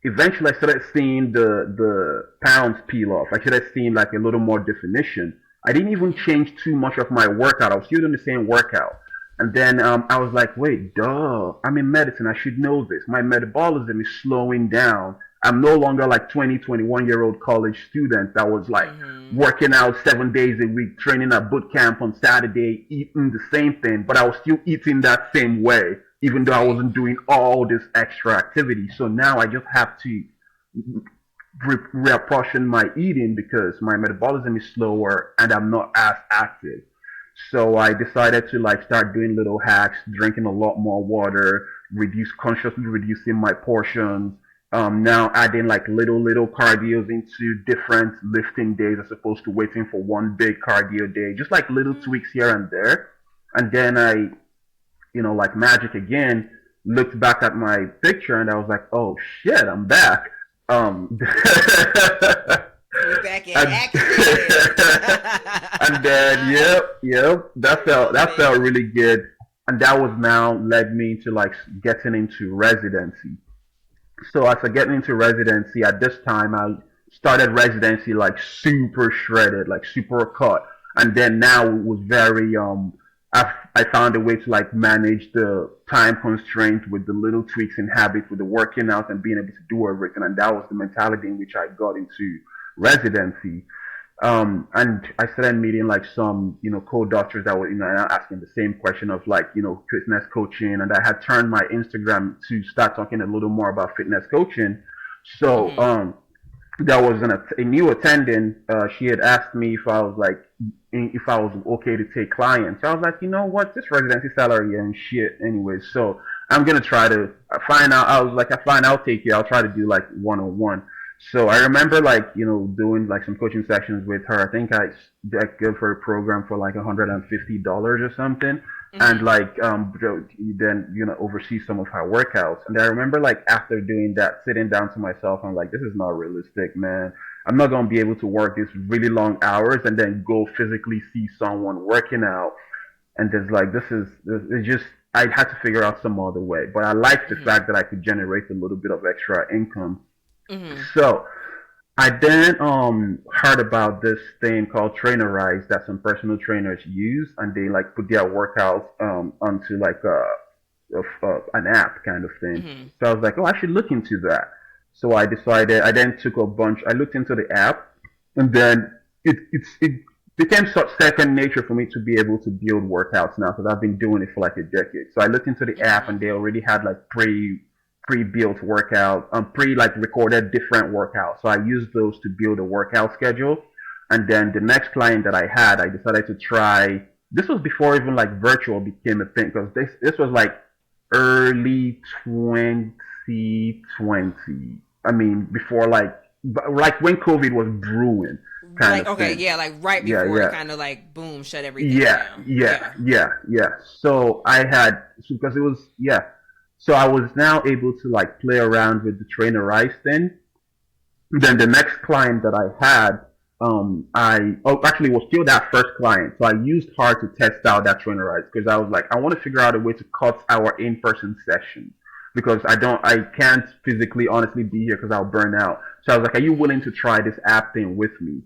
eventually I started seeing the pounds peel off. I started seeing like a little more definition. I didn't even change too much of my workout. I was still doing the same workout. And then I was like, wait, duh, I'm in medicine. I should know this. My metabolism is slowing down. I'm no longer like 20, 21-year-old college student that was like Mm-hmm. working out 7 days a week, training at boot camp on Saturday, eating the same thing, but I was still eating that same way, even though I Right. wasn't doing all this extra activity. So now I just have to reapportion my eating because my metabolism is slower and I'm not as active. So I decided to like start doing little hacks, drinking a lot more water, consciously reducing my portions. Now adding like little cardios into different lifting days as opposed to waiting for one big cardio day. Just like little tweaks here and there. And then like magic again, looked back at my picture and I was like, oh shit, I'm back. We're back in and, action. and then yep, that Man. felt really good, and that was now led me to like getting into residency. So as I getting into residency at this time, I started residency like super shredded, like super cut, and then now it was very I found a way to like manage the time constraint with the little tweaks in habits, with the working out and being able to do everything, and that was the mentality in which I got into residency. And I started meeting like some, co-doctors that were, asking the same question of like, fitness coaching. And I had turned my Instagram to start talking a little more about fitness coaching. So, Mm-hmm. there was a new attendant. She had asked me if I was like, if I was okay to take clients. So I was like, you know what, this residency salary and shit anyway. So I'm going to try to find out. I was like, I find I'll take you. I'll try to do like one-on-one. So I remember like, doing like some coaching sessions with her. I think I gave her a program for like $150 or something. And Mm-hmm. like, then, oversee some of her workouts. And I remember like after doing that, sitting down to myself, I'm like, this is not realistic, man. I'm not going to be able to work these really long hours and then go physically see someone working out. And there's like, it's just, I had to figure out some other way. But I liked the Mm-hmm. fact that I could generate a little bit of extra income. Mm-hmm. So I then heard about this thing called Trainerize that some personal trainers use, and they like put their workouts onto like an app kind of thing. Mm-hmm. So I was like, oh, I should look into that. So I then took a bunch, I looked into the app, and then it became such second nature for me to be able to build workouts now, because I've been doing it for like a decade. So I looked into the app, and they already had like pre-built workout, pre like recorded different workouts. So I used those to build a workout schedule. And then the next client that I had, I decided to try. This was before even like virtual became a thing, because this was like early 2020. I mean, before like when COVID was brewing, kind Like, of okay, thing. yeah, like right Yeah, before it yeah. kind of like boom, shut everything Yeah, down. yeah, Yeah. yeah. So I had, because it was, yeah. So I was now able to like play around with the trainer ice thing. Then the next client that I had, actually it was still that first client. So I used her to test out that trainer rides, because I was like, I want to figure out a way to cut our in-person sessions, because I can't physically honestly be here because I'll burn out. So I was like, are you willing to try this app thing with me?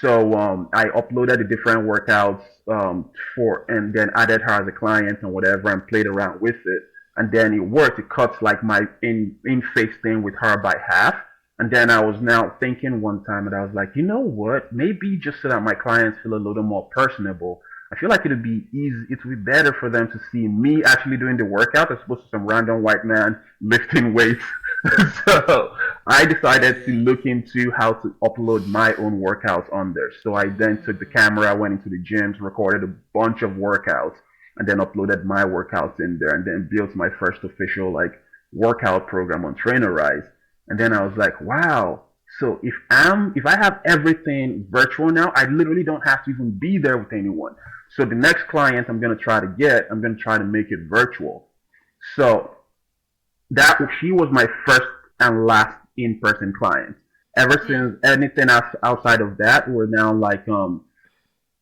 So I uploaded the different workouts and then added her as a client and whatever, and played around with it. And then it worked. It cuts like my in face thing with her by half. And then I was now thinking one time, and I was like, you know what? Maybe just so that my clients feel a little more personable, I feel like it'd be easy. It would be better for them to see me actually doing the workout as opposed to some random white man lifting weights. So I decided to look into how to upload my own workouts on there. So I then took the camera, went into the gyms, recorded a bunch of workouts, and then uploaded my workouts in there, and then built my first official like workout program on Trainerize. And then I was like, wow. So if I have everything virtual now, I literally don't have to even be there with anyone. So the next client I'm gonna try to make it virtual. So that she was my first and last in-person client. Ever since anything outside of that, we're now like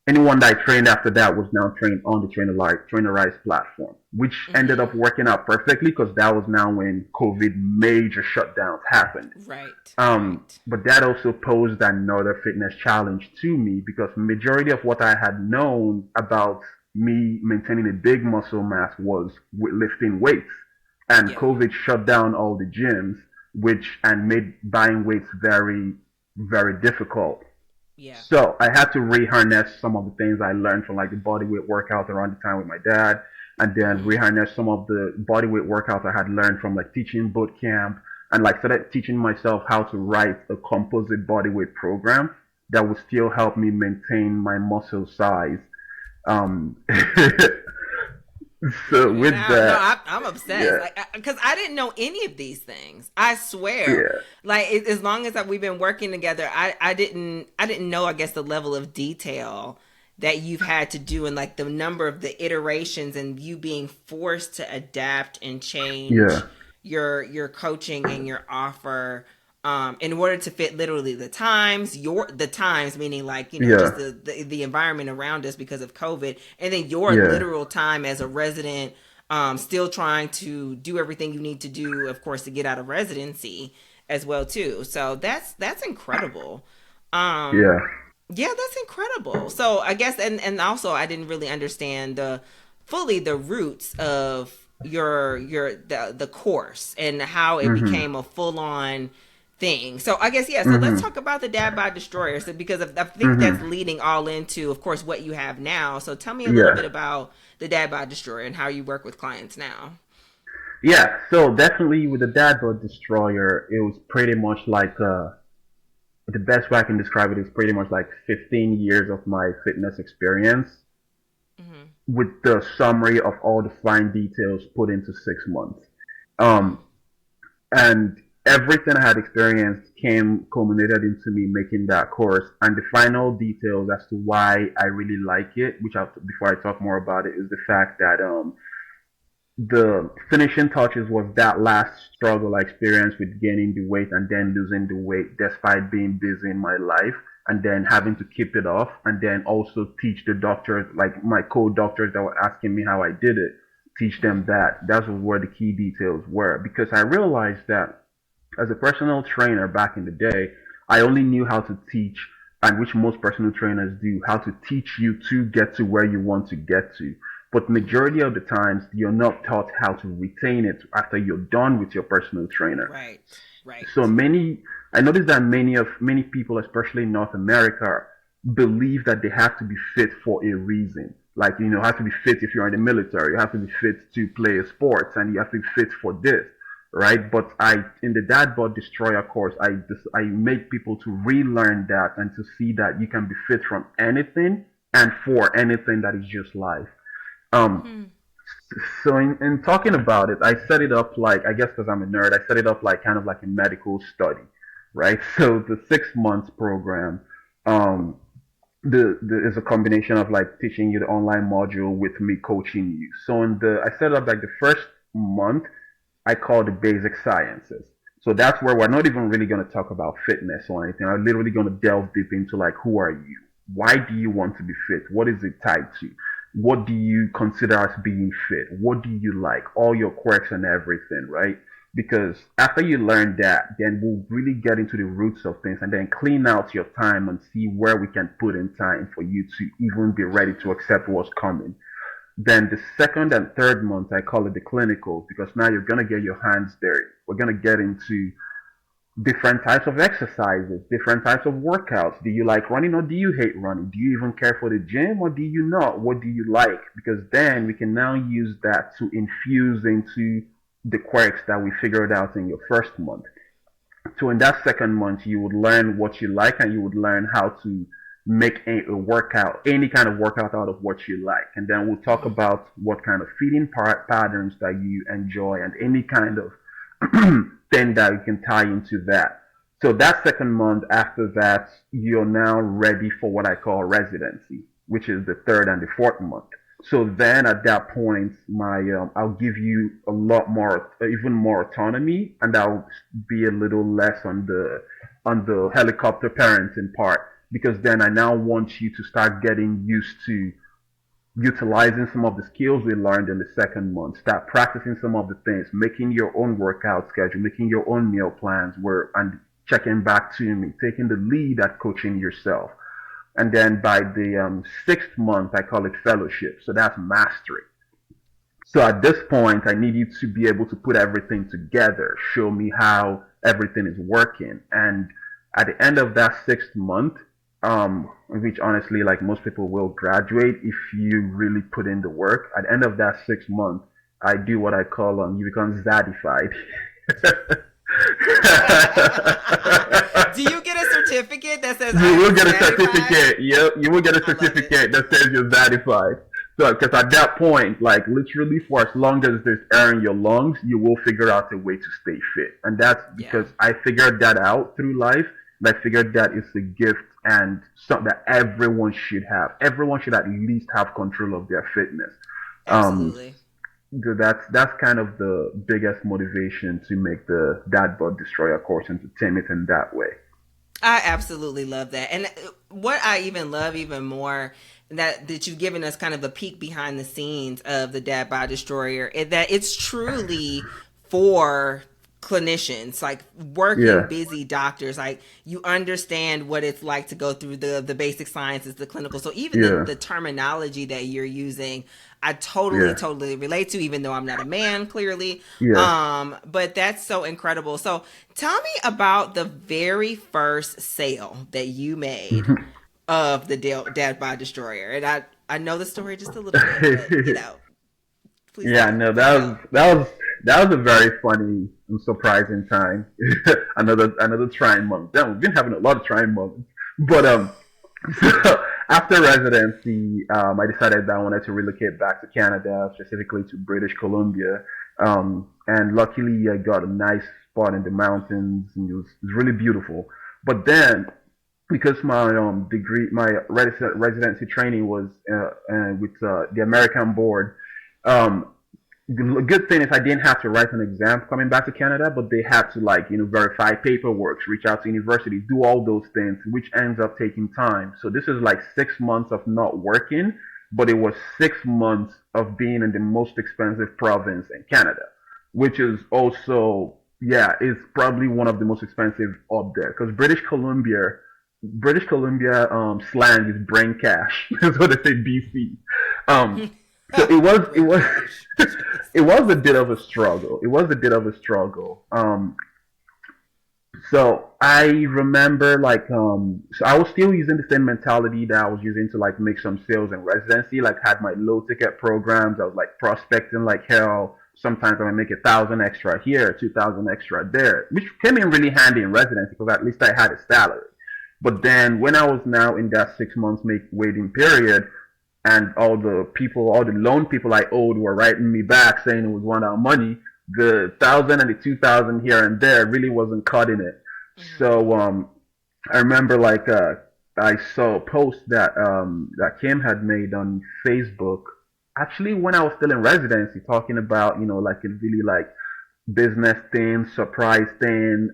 anyone that I trained after that was now trained on the Trainerize platform, which ended up working out perfectly, because that was now when COVID major shutdowns happened. Right. Right. But that also posed another fitness challenge to me, because majority of what I had known about me maintaining a big muscle mass was with lifting weights, and Yeah. COVID shut down all the gyms, which and made buying weights very, very difficult. Yeah. So I had to reharness some of the things I learned from like the bodyweight workouts around the time with my dad, and then reharness some of the bodyweight workouts I had learned from like teaching boot camp, and like started teaching myself how to write a composite bodyweight program that would still help me maintain my muscle size. Um, so with No, that, I'm obsessed. yeah, Like, because I didn't know any of these things. I swear. yeah, Like, as long as we've been working together, I didn't know. I guess the level of detail that you've had to do, and like the number of the iterations, and you being forced to adapt and yeah, change your coaching and your offer, in order to fit literally the times, meaning like, just yeah, the environment around us because of COVID, and then your yeah, literal time as a resident, still trying to do everything you need to do, of course, to get out of residency as well too. So that's incredible. um yeah, yeah, that's incredible. So I guess, and also I didn't really understand the roots of the course, and how it mhm, became a full on thing. So I guess, yeah. So let's mhm, talk about the Dad Bod Destroyer. So, because I think that's mhm, leading all into, of course, what you have now. So tell me a little yeah. bit about the Dad Bod Destroyer and how you work with clients now. Yeah, so definitely with the Dad Bod Destroyer, it was pretty much like the best way I can describe it is pretty much like 15 years of my fitness experience, Mm-hmm. with the summary of all the fine details put into 6 months. Um, and everything I had experienced came culminated into me making that course. And the final details as to why I really like it, before I talk more about it, is the fact that the finishing touches was that last struggle I experienced with gaining the weight and then losing the weight despite being busy in my life, and then having to keep it off, and then also teach the doctors, like my co-doctors that were asking me how I did it, teach them that. That was where the key details were, because I realized that as a personal trainer back in the day, I only knew how to teach, and which most personal trainers do, how to teach you to get to where you want to get to. but majority of the times you're not taught how to retain it after you're done with your personal trainer. Right. Right. So I noticed that many people, especially in North America, believe that they have to be fit for a reason. Like, you have to be fit if you're in the military, you have to be fit to play a sports, and you have to be fit for this, right? But in the Dad Bod Destroyer course, I make people to relearn that and to see that you can be fit from anything and for anything that is just life. Um, so in talking about it, I set it up like, I guess because I'm a nerd, I set it up like kind of like a medical study, right? So the 6 months program, um, is a combination of like teaching you the online module with me coaching you. So I set up like the first month, I call the basic sciences. So that's where we're not even really going to talk about fitness or anything. I'm literally going to delve deep into like, who are you? Why do you want to be fit? What is it tied to? What do you consider as being fit? What do you like? All your quirks and everything, right? Because after you learn that, then we'll really get into the roots of things and then clean out your time and see where we can put in time for you to even be ready to accept what's coming. Then the second and third month, I call it the clinicals, because now you're going to get your hands dirty. We're going to get into different types of exercises, different types of workouts. Do you like running or do you hate running? Do you even care for the gym or do you not? What do you like? Because then we can now use that to infuse into the quirks that we figured out in your first month. So in that second month, you would learn what you like and you would learn how to make a workout, any kind of workout out of what you like. And then we'll talk about what kind of feeding patterns that you enjoy and any kind of thing that you can tie into that. So that second month after that, you're now ready for what I call residency, which is the third and the fourth month. So then at that point, I'll give you a lot more, even more autonomy, and I'll be a little less on the helicopter parenting part, because then I now want you to start getting used to utilizing some of the skills we learned in the second month, start practicing some of the things, making your own workout schedule, making your own meal plans, and checking back to me, taking the lead at coaching yourself. And then by the sixth month, I call it fellowship. So that's mastery. So at this point, I need you to be able to put everything together, show me how everything is working. And at the end of that sixth month, which honestly, like most people will graduate if you really put in the work. At the end of that 6 month, I do what I call you become zadified. Do you get a certificate that says you will get a certificate? Yep, you will get a certificate that says you're zadified. So, because at that point, like literally for as long as there's air in your lungs, you will figure out a way to stay fit. And that's because I figured that out through life. And I figured that it's a gift and something that everyone should have. Everyone should at least have control of their fitness. Absolutely. That's kind of the biggest motivation to make the Dad Bod Destroyer course and to tame it in that way. I absolutely love that. And what I even love even more that you've given us kind of a peek behind the scenes of the Dad Bod Destroyer is that it's truly for clinicians, like working busy doctors, like you understand what it's like to go through the basic sciences, the clinical. So even the terminology that you're using, I totally relate to, even though I'm not a man, clearly. But that's so incredible. So tell me about the very first sale that you made of the Dad Bod Destroyer. And I know the story just a little bit, but, please. Yeah, no, that was a very funny and surprising time. another trying month. Damn, we've been having a lot of trying moments. But so after residency, I decided that I wanted to relocate back to Canada, specifically to British Columbia. And luckily, I got a nice spot in the mountains, and it was really beautiful. But then, because my my residency training was with the American board. The good thing is I didn't have to write an exam coming back to Canada, but they had to verify paperwork, reach out to universities, do all those things, which ends up taking time. So this is like 6 months of not working, but it was 6 months of being in the most expensive province in Canada, which is also, is probably one of the most expensive up there, because British Columbia slang is brain cash. That's what they say, BC. So it was British. it was a bit of a struggle. It was a bit of a struggle. So I remember like so I was still using the same mentality that I was using to like make some sales in residency. Like had my low ticket programs. I was like prospecting like hell. Sometimes I would make 1,000 extra here, 2,000 extra there, which came in really handy in residency because at least I had a salary. But then when I was now in that 6 months make waiting period, and all the loan people I owed were writing me back saying it was one out money. The 1,000 and the 2,000 here and there really wasn't cutting it. So I remember like I saw a post that Kim had made on Facebook. Actually, when I was still in residency, talking about like a really like business thing, surprise thing,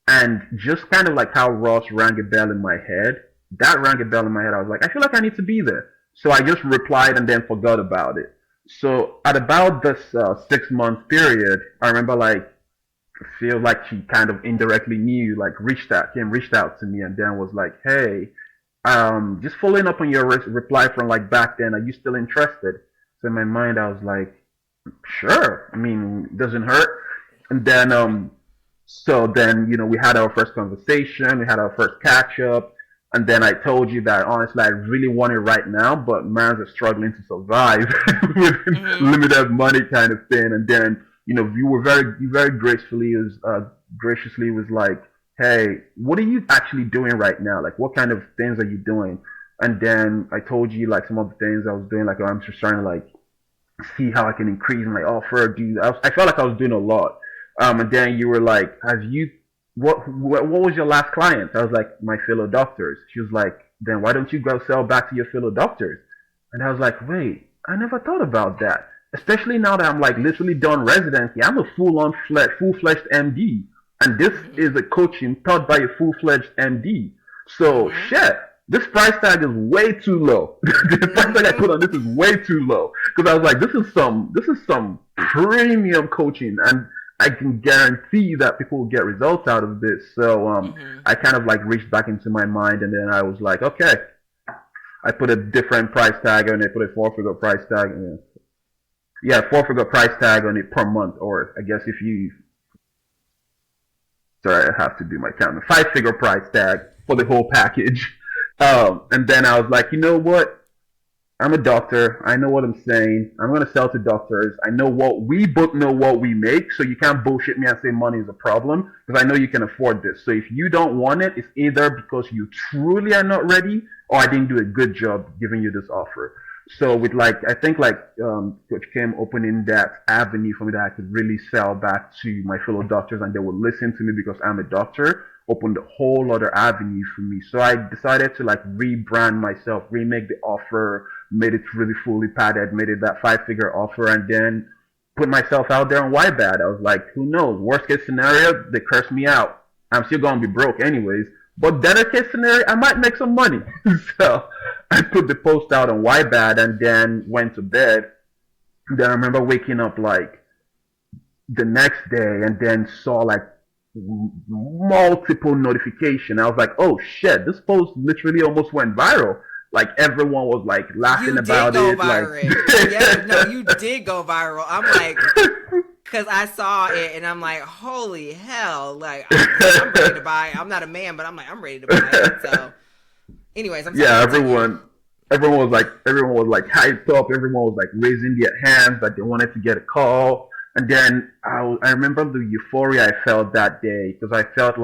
and just kind of like how Ross rang a bell in my head. That rang a bell in my head. I was like, I feel like I need to be there. So I just replied and then forgot about it. So at about this 6 month period, I remember like feel like she kind of indirectly knew, like Kim reached out to me and then was like, hey, just following up on your reply from like back then, are you still interested? So in my mind, I was like, sure. I mean, it doesn't hurt. And then, so then, we had our first conversation, we had our first catch up. And then I told you that honestly, I really want it right now, but man's are struggling to survive with limited money kind of thing. And then, you very graciously was like, hey, what are you actually doing right now? Like, what kind of things are you doing? And then I told you like some of the things I was doing. Like, I'm just trying to like see how I can increase my offer. I felt like I was doing a lot. And then you were like, what was your last client? I was like, my fellow doctors. She was like, then why don't you go sell back to your fellow doctors? And I was like, wait, I never thought about that. Especially now that I'm like literally done residency. I'm a full-fledged MD. And this is a coaching taught by a full-fledged MD. So shit, this price tag is way too low. The price tag I put on this is way too low. Because I was like, this is some premium coaching, and I can guarantee that people will get results out of this. So I kind of like reached back into my mind, and then I was like, okay. I put a different price tag on it, put a 4-figure price tag. Yeah, 4-figure price tag on it per month, or I guess sorry, I have to do my count. 5-figure price tag for the whole package. And then I was like, you know what? I'm a doctor. I know what I'm saying. I'm going to sell to doctors. We both know what we make, so you can't bullshit me and say money is a problem, because I know you can afford this. So if you don't want it, it's either because you truly are not ready, or I didn't do a good job giving you this offer. So with I think Coach Kim opening that avenue for me that I could really sell back to my fellow doctors and they would listen to me because I'm a doctor, opened a whole other avenue for me. So I decided to rebrand myself, remake the offer, made it really fully padded, made it that 5-figure offer, and then put myself out there on YBAD. I was like, who knows? Worst case scenario, they curse me out. I'm still going to be broke anyways. But better case scenario, I might make some money. So I put the post out on YBAD and then went to bed. Then I remember waking up the next day and then saw multiple notification. I was like, oh shit, this post literally almost went viral. Everyone was laughing about it. Yeah, no, you did go viral. I'm like, because I saw it and I'm like, holy hell, I'm ready to buy it. I'm not a man, but I'm ready to buy it. So anyways, I'm sorry. Yeah, everyone was hyped up. Everyone was raising their hands that they wanted to get a call. And then I remember the euphoria I felt that day, because I felt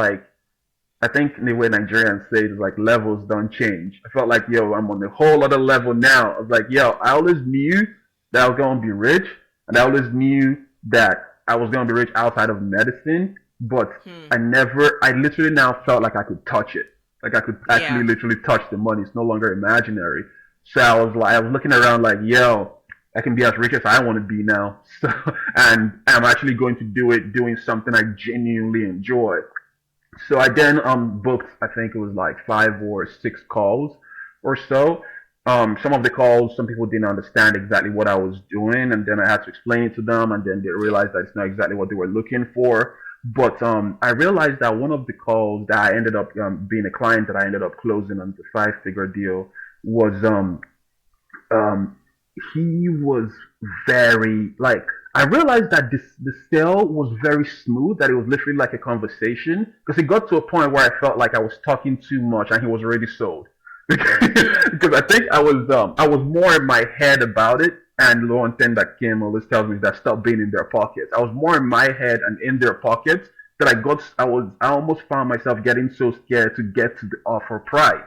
I think the way Nigerians say it is levels don't change. I felt yo, I'm on a whole other level now. I was like, yo, I always knew that I was going to be rich, and I always knew that I was going to be rich outside of medicine, but I literally now felt like I could touch it. I could actually literally touch the money. It's no longer imaginary. So I was looking around yo, I can be as rich as I want to be now. So, and I'm actually going to do it doing something I genuinely enjoy. So I then booked, I think it was 5 or 6 calls or so. Some of the calls, some people didn't understand exactly what I was doing, and then I had to explain it to them, and then they realized that it's not exactly what they were looking for. But I realized that one of the calls that I ended up being a client that I ended up closing on the 5-figure deal was he was very like I realized that the sale was very smooth, that it was literally like a conversation because it got to a point where I felt like I was talking too much and he was already sold. Because I think I was more in my head about it, and the one thing that Kim always tells me is that stop being in their pockets. I was more in my head and in their pockets that I almost found myself getting so scared to get to the offer price.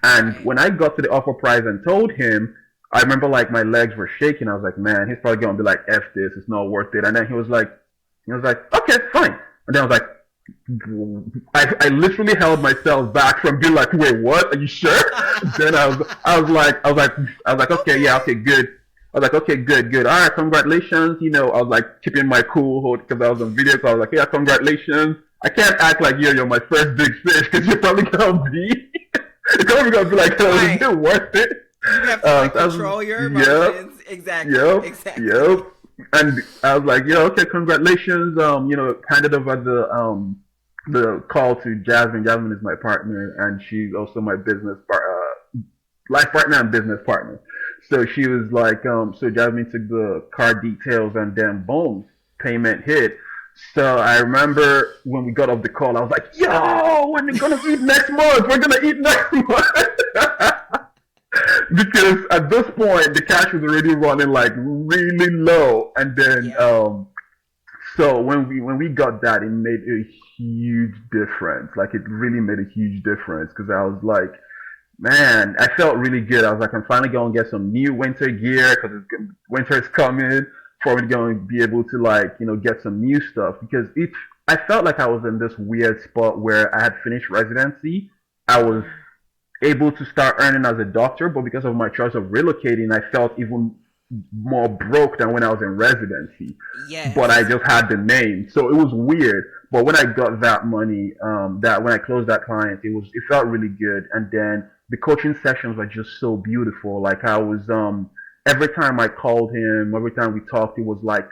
And Right. when I got to the offer price and told him, I remember like my legs were shaking. I was like, man, he's probably gonna be like, F this, it's not worth it. And then he was like, okay, fine. And then I was like, I literally held myself back from being like, wait, what? Are you sure? Then I was like, okay, yeah, okay, good. I was like, okay, good, good. All right, congratulations. You know, I was like keeping my cool because I was on video. So I was like, yeah, congratulations. I can't act like you're my first big fish because you're probably gonna be, you're probably gonna be like, oh, is Right. it worth it? You have to like So I was, control your yep, emotions. Exactly. yep, Exactly. yep. And I was like, yeah, okay, congratulations. Handed over the call to Jasmine. Jasmine is my partner, and she's also my life partner and business partner. So she was like, so Jasmine took the card details, and then boom, payment hit. So I remember when we got off the call, I was like, yo, we're gonna eat next month. We're gonna eat next month. Because at this point the cash was already running like really low, and then Yeah. so when we got that, it made a huge difference. Like it really made a huge difference because I was like, man, I felt really good. I was like, I'm finally going to get some new winter gear because winter is coming. For me going to be able to like get some new stuff because I felt like I was in this weird spot where I had finished residency. I was able to start earning as a doctor, but because of my choice of relocating, I felt even more broke than when I was in residency. But I Yes. just had the name, so it was weird. But when I got that money, that when I closed that client, it felt really good. And then the coaching sessions were just so beautiful. Like I was every time I called him, every time we talked, it was like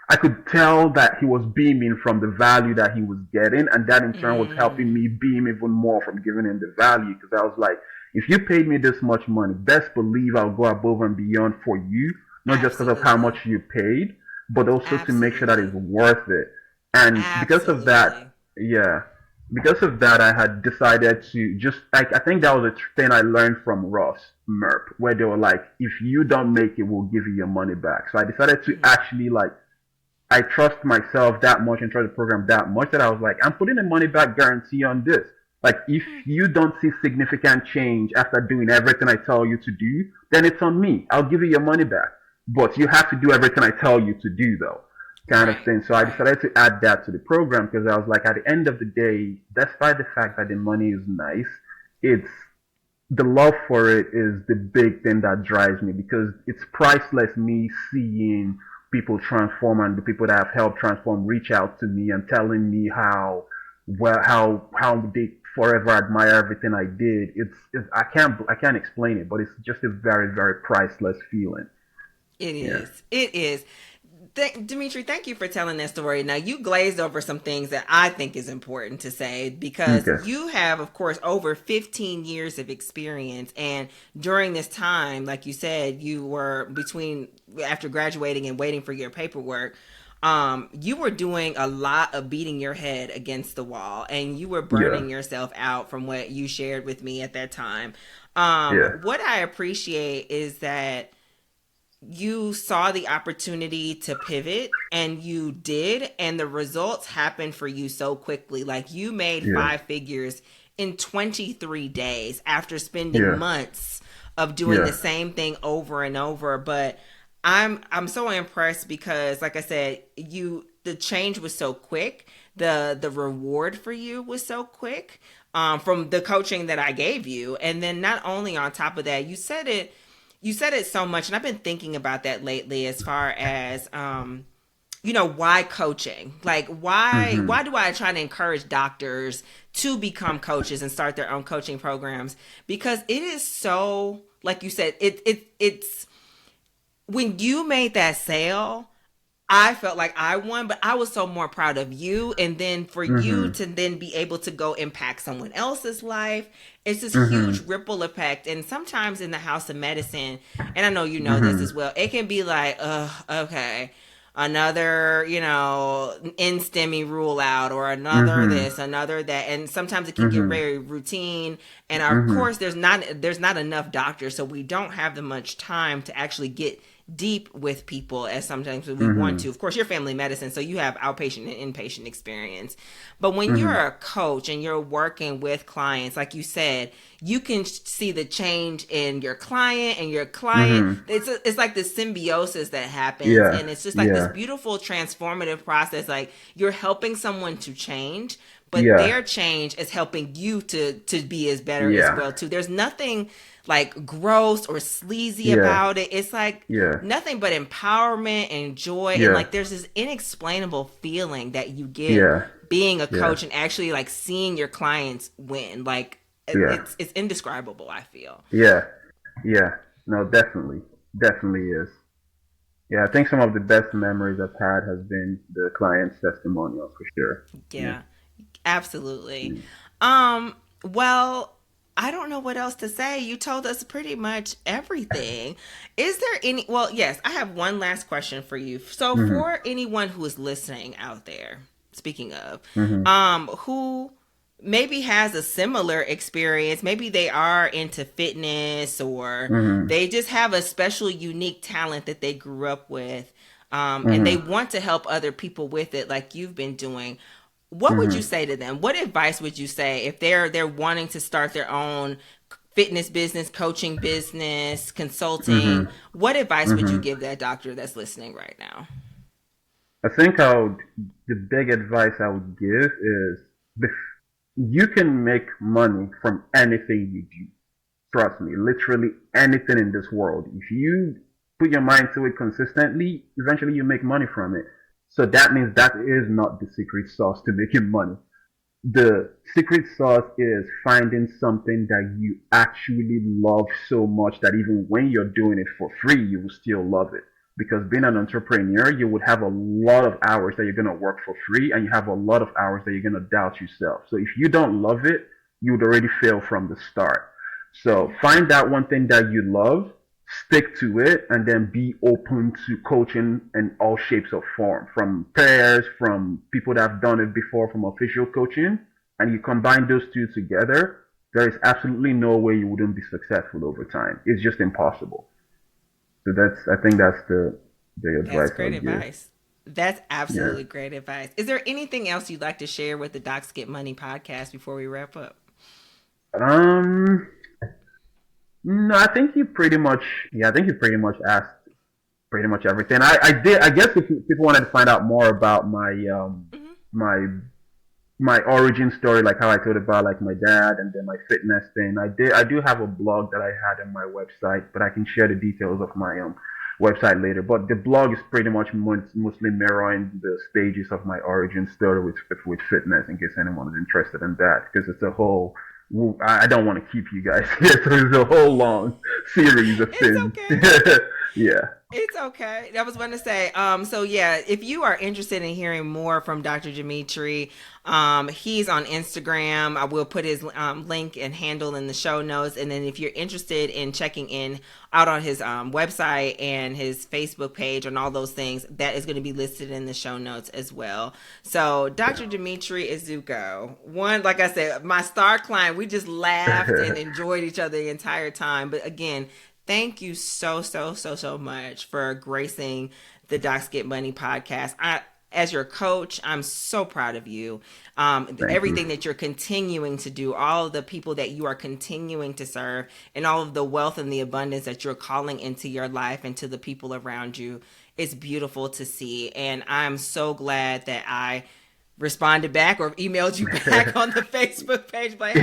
I could tell that he was beaming from the value that he was getting, and that in turn was helping Mm, me beam even more from giving him the value. Because I was like, if you paid me this much money, best believe I'll go above and beyond for you, not just because of how absolutely. much you paid, but also to make sure that it's Absolutely. worth it. And because of Absolutely. that, yeah, because of that, I had decided to just, I think that was a thing I learned from Ross Merp, where they were like, if you don't make it, we'll give you your money back. So I decided to Mhm. actually like I trust myself that much and trust the program that much that I was like, I'm putting a money back guarantee on this. Like, if you don't see significant change after doing everything I tell you to do, then it's on me. I'll give you your money back. But you have to do everything I tell you to do, though, kind of Right. thing. So I Right. decided to add that to the program because I was like, at the end of the day, despite the fact that the money is nice, it's the love for it is the big thing that drives me because it's priceless me seeing people transform and the people that have helped transform reach out to me and telling me how they forever admire everything I did. It's I can't explain it, but it's just a very very priceless feeling. It Yeah. is. It is. Dimitri, thank you for telling that story. Now, you glazed over some things that I think is important to say because Okay. you have, of course, over 15 years of experience. And during this time, like you said, you were between after graduating and waiting for your paperwork. You were doing a lot of beating your head against the wall and you were Yeah. burning yourself out from what you shared with me at that time. Yeah. What I appreciate is that you saw the opportunity to pivot and you did, and the results happened for you so quickly. Like you made Yeah. five figures in 23 days after spending Yeah. months of doing the Yeah. same thing over and over. But I'm so impressed because like I said, the change was so quick. The reward for you was so quick from the coaching that I gave you. And then not only on top of that, you said it so much, and I've been thinking about that lately as far as why coaching? Like why Mhm. do I try to encourage doctors to become coaches and start their own coaching programs? Because it is so, like you said, it's when you made that sale, I felt like I won, but I was so more proud of you. And then for you to then be able to go impact someone else's life, it's this huge ripple effect. And sometimes in the house of medicine, and I know you know this as well, it can be like, okay, another, NSTEMI rule out, or another this, another that. And sometimes it can get very routine. And of course, there's not enough doctors, so we don't have the much time to actually get deep with people as sometimes we want to. Of course, you're family medicine, so you have outpatient and inpatient experience. But when you're a coach and you're working with clients, like you said, you can see the change in your client and your client. It's like the symbiosis that happens, and it's just like this beautiful transformative process. Like you're helping someone to change, but their change is helping you to be as better as well too. There's nothing like gross or sleazy about it. It's like nothing but empowerment and joy, and like there's this inexplainable feeling that you get being a coach and actually like seeing your clients win. Like it's indescribable, I feel. No, definitely is. I think some of the best memories I've had has been the client's testimonials, for sure. Absolutely. Well, I don't know what else to say. You told us pretty much everything. Is there any, well, yes, I have one last question for you. So for anyone who is listening out there, speaking of, who maybe has a similar experience, maybe they are into fitness, or they just have a special, unique talent that they grew up with, and they want to help other people with it like you've been doing. What would you say to them? What advice would you say if they're wanting to start their own fitness business, coaching business, consulting? What advice would you give that doctor that's listening right now? I think the big advice I would give is you can make money from anything you do. Trust me, literally anything in this world. If you put your mind to it consistently, eventually you make money from it. So that means that is not the secret sauce to making money. The secret sauce is finding something that you actually love so much that even when you're doing it for free, you will still love it. Because being an entrepreneur, you would have a lot of hours that you're going to work for free, and you have a lot of hours that you're going to doubt yourself. So if you don't love it, you would already fail from the start. So find that one thing that you love, stick to it, and then be open to coaching in all shapes of form, from peers, from people that have done it before, from official coaching, and you combine those two together, there is absolutely no way you wouldn't be successful over time. It's just impossible. So I think that's the advice. That's great advice. That's absolutely great advice. Is there anything else you'd like to share with the Docs Get Money podcast before we wrap up? No, I think you pretty much asked pretty much everything. I guess if people wanted to find out more about my origin story, like how I told about like my dad and then my fitness thing, I do have a blog that I had on my website, but I can share the details of my website later. But the blog is pretty much mostly mirroring the stages of my origin story with fitness, in case anyone is interested in that, because it's a whole, I don't want to keep you guys here, so it's a whole long series of things. Okay. Yeah. It's okay. I was going to say, so yeah, if you are interested in hearing more from Dr. Dmitri, he's on Instagram. I will put his link and handle in the show notes. And then if you're interested in checking out on his website and his Facebook page and all those things, that is going to be listed in the show notes as well. So Dr. Dmitri Ezeuko, like I said, my star client, we just laughed and enjoyed each other the entire time. But again, thank you so much for gracing the Docs Get Money podcast. As your coach, I'm so proud of you. Everything that you're continuing to do, all of the people that you are continuing to serve, and all of the wealth and the abundance that you're calling into your life and to the people around you. It's beautiful to see. And I'm so glad that I responded back or emailed you back on the Facebook page. But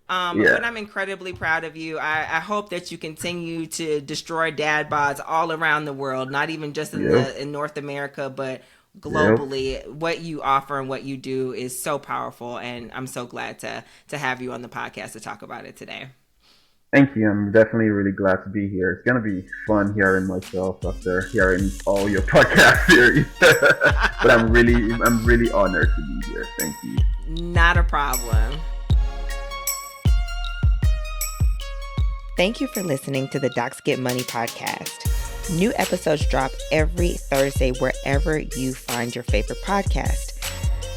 But I'm incredibly proud of you. I hope that you continue to destroy dad bods all around the world, not even just in North America, but globally. What you offer and what you do is so powerful, and I'm so glad to have you on the podcast to talk about it today. Thank you. I'm definitely really glad to be here. It's gonna be fun hearing myself after hearing all your podcast series. But I'm really honored to be here. Thank you. Not a problem. Thank you for listening to the Docs Get Money podcast. New episodes drop every Thursday wherever you find your favorite podcast.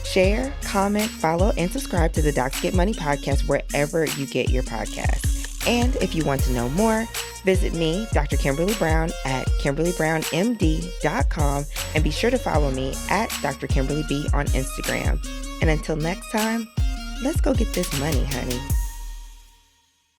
Share, comment, follow, and subscribe to the Docs Get Money podcast wherever you get your podcasts. And if you want to know more, visit me, Dr. Kimberly Brown, at KimberlyBrownMD.com, and be sure to follow me at Dr. Kimberly B on Instagram. And until next time, let's go get this money, honey.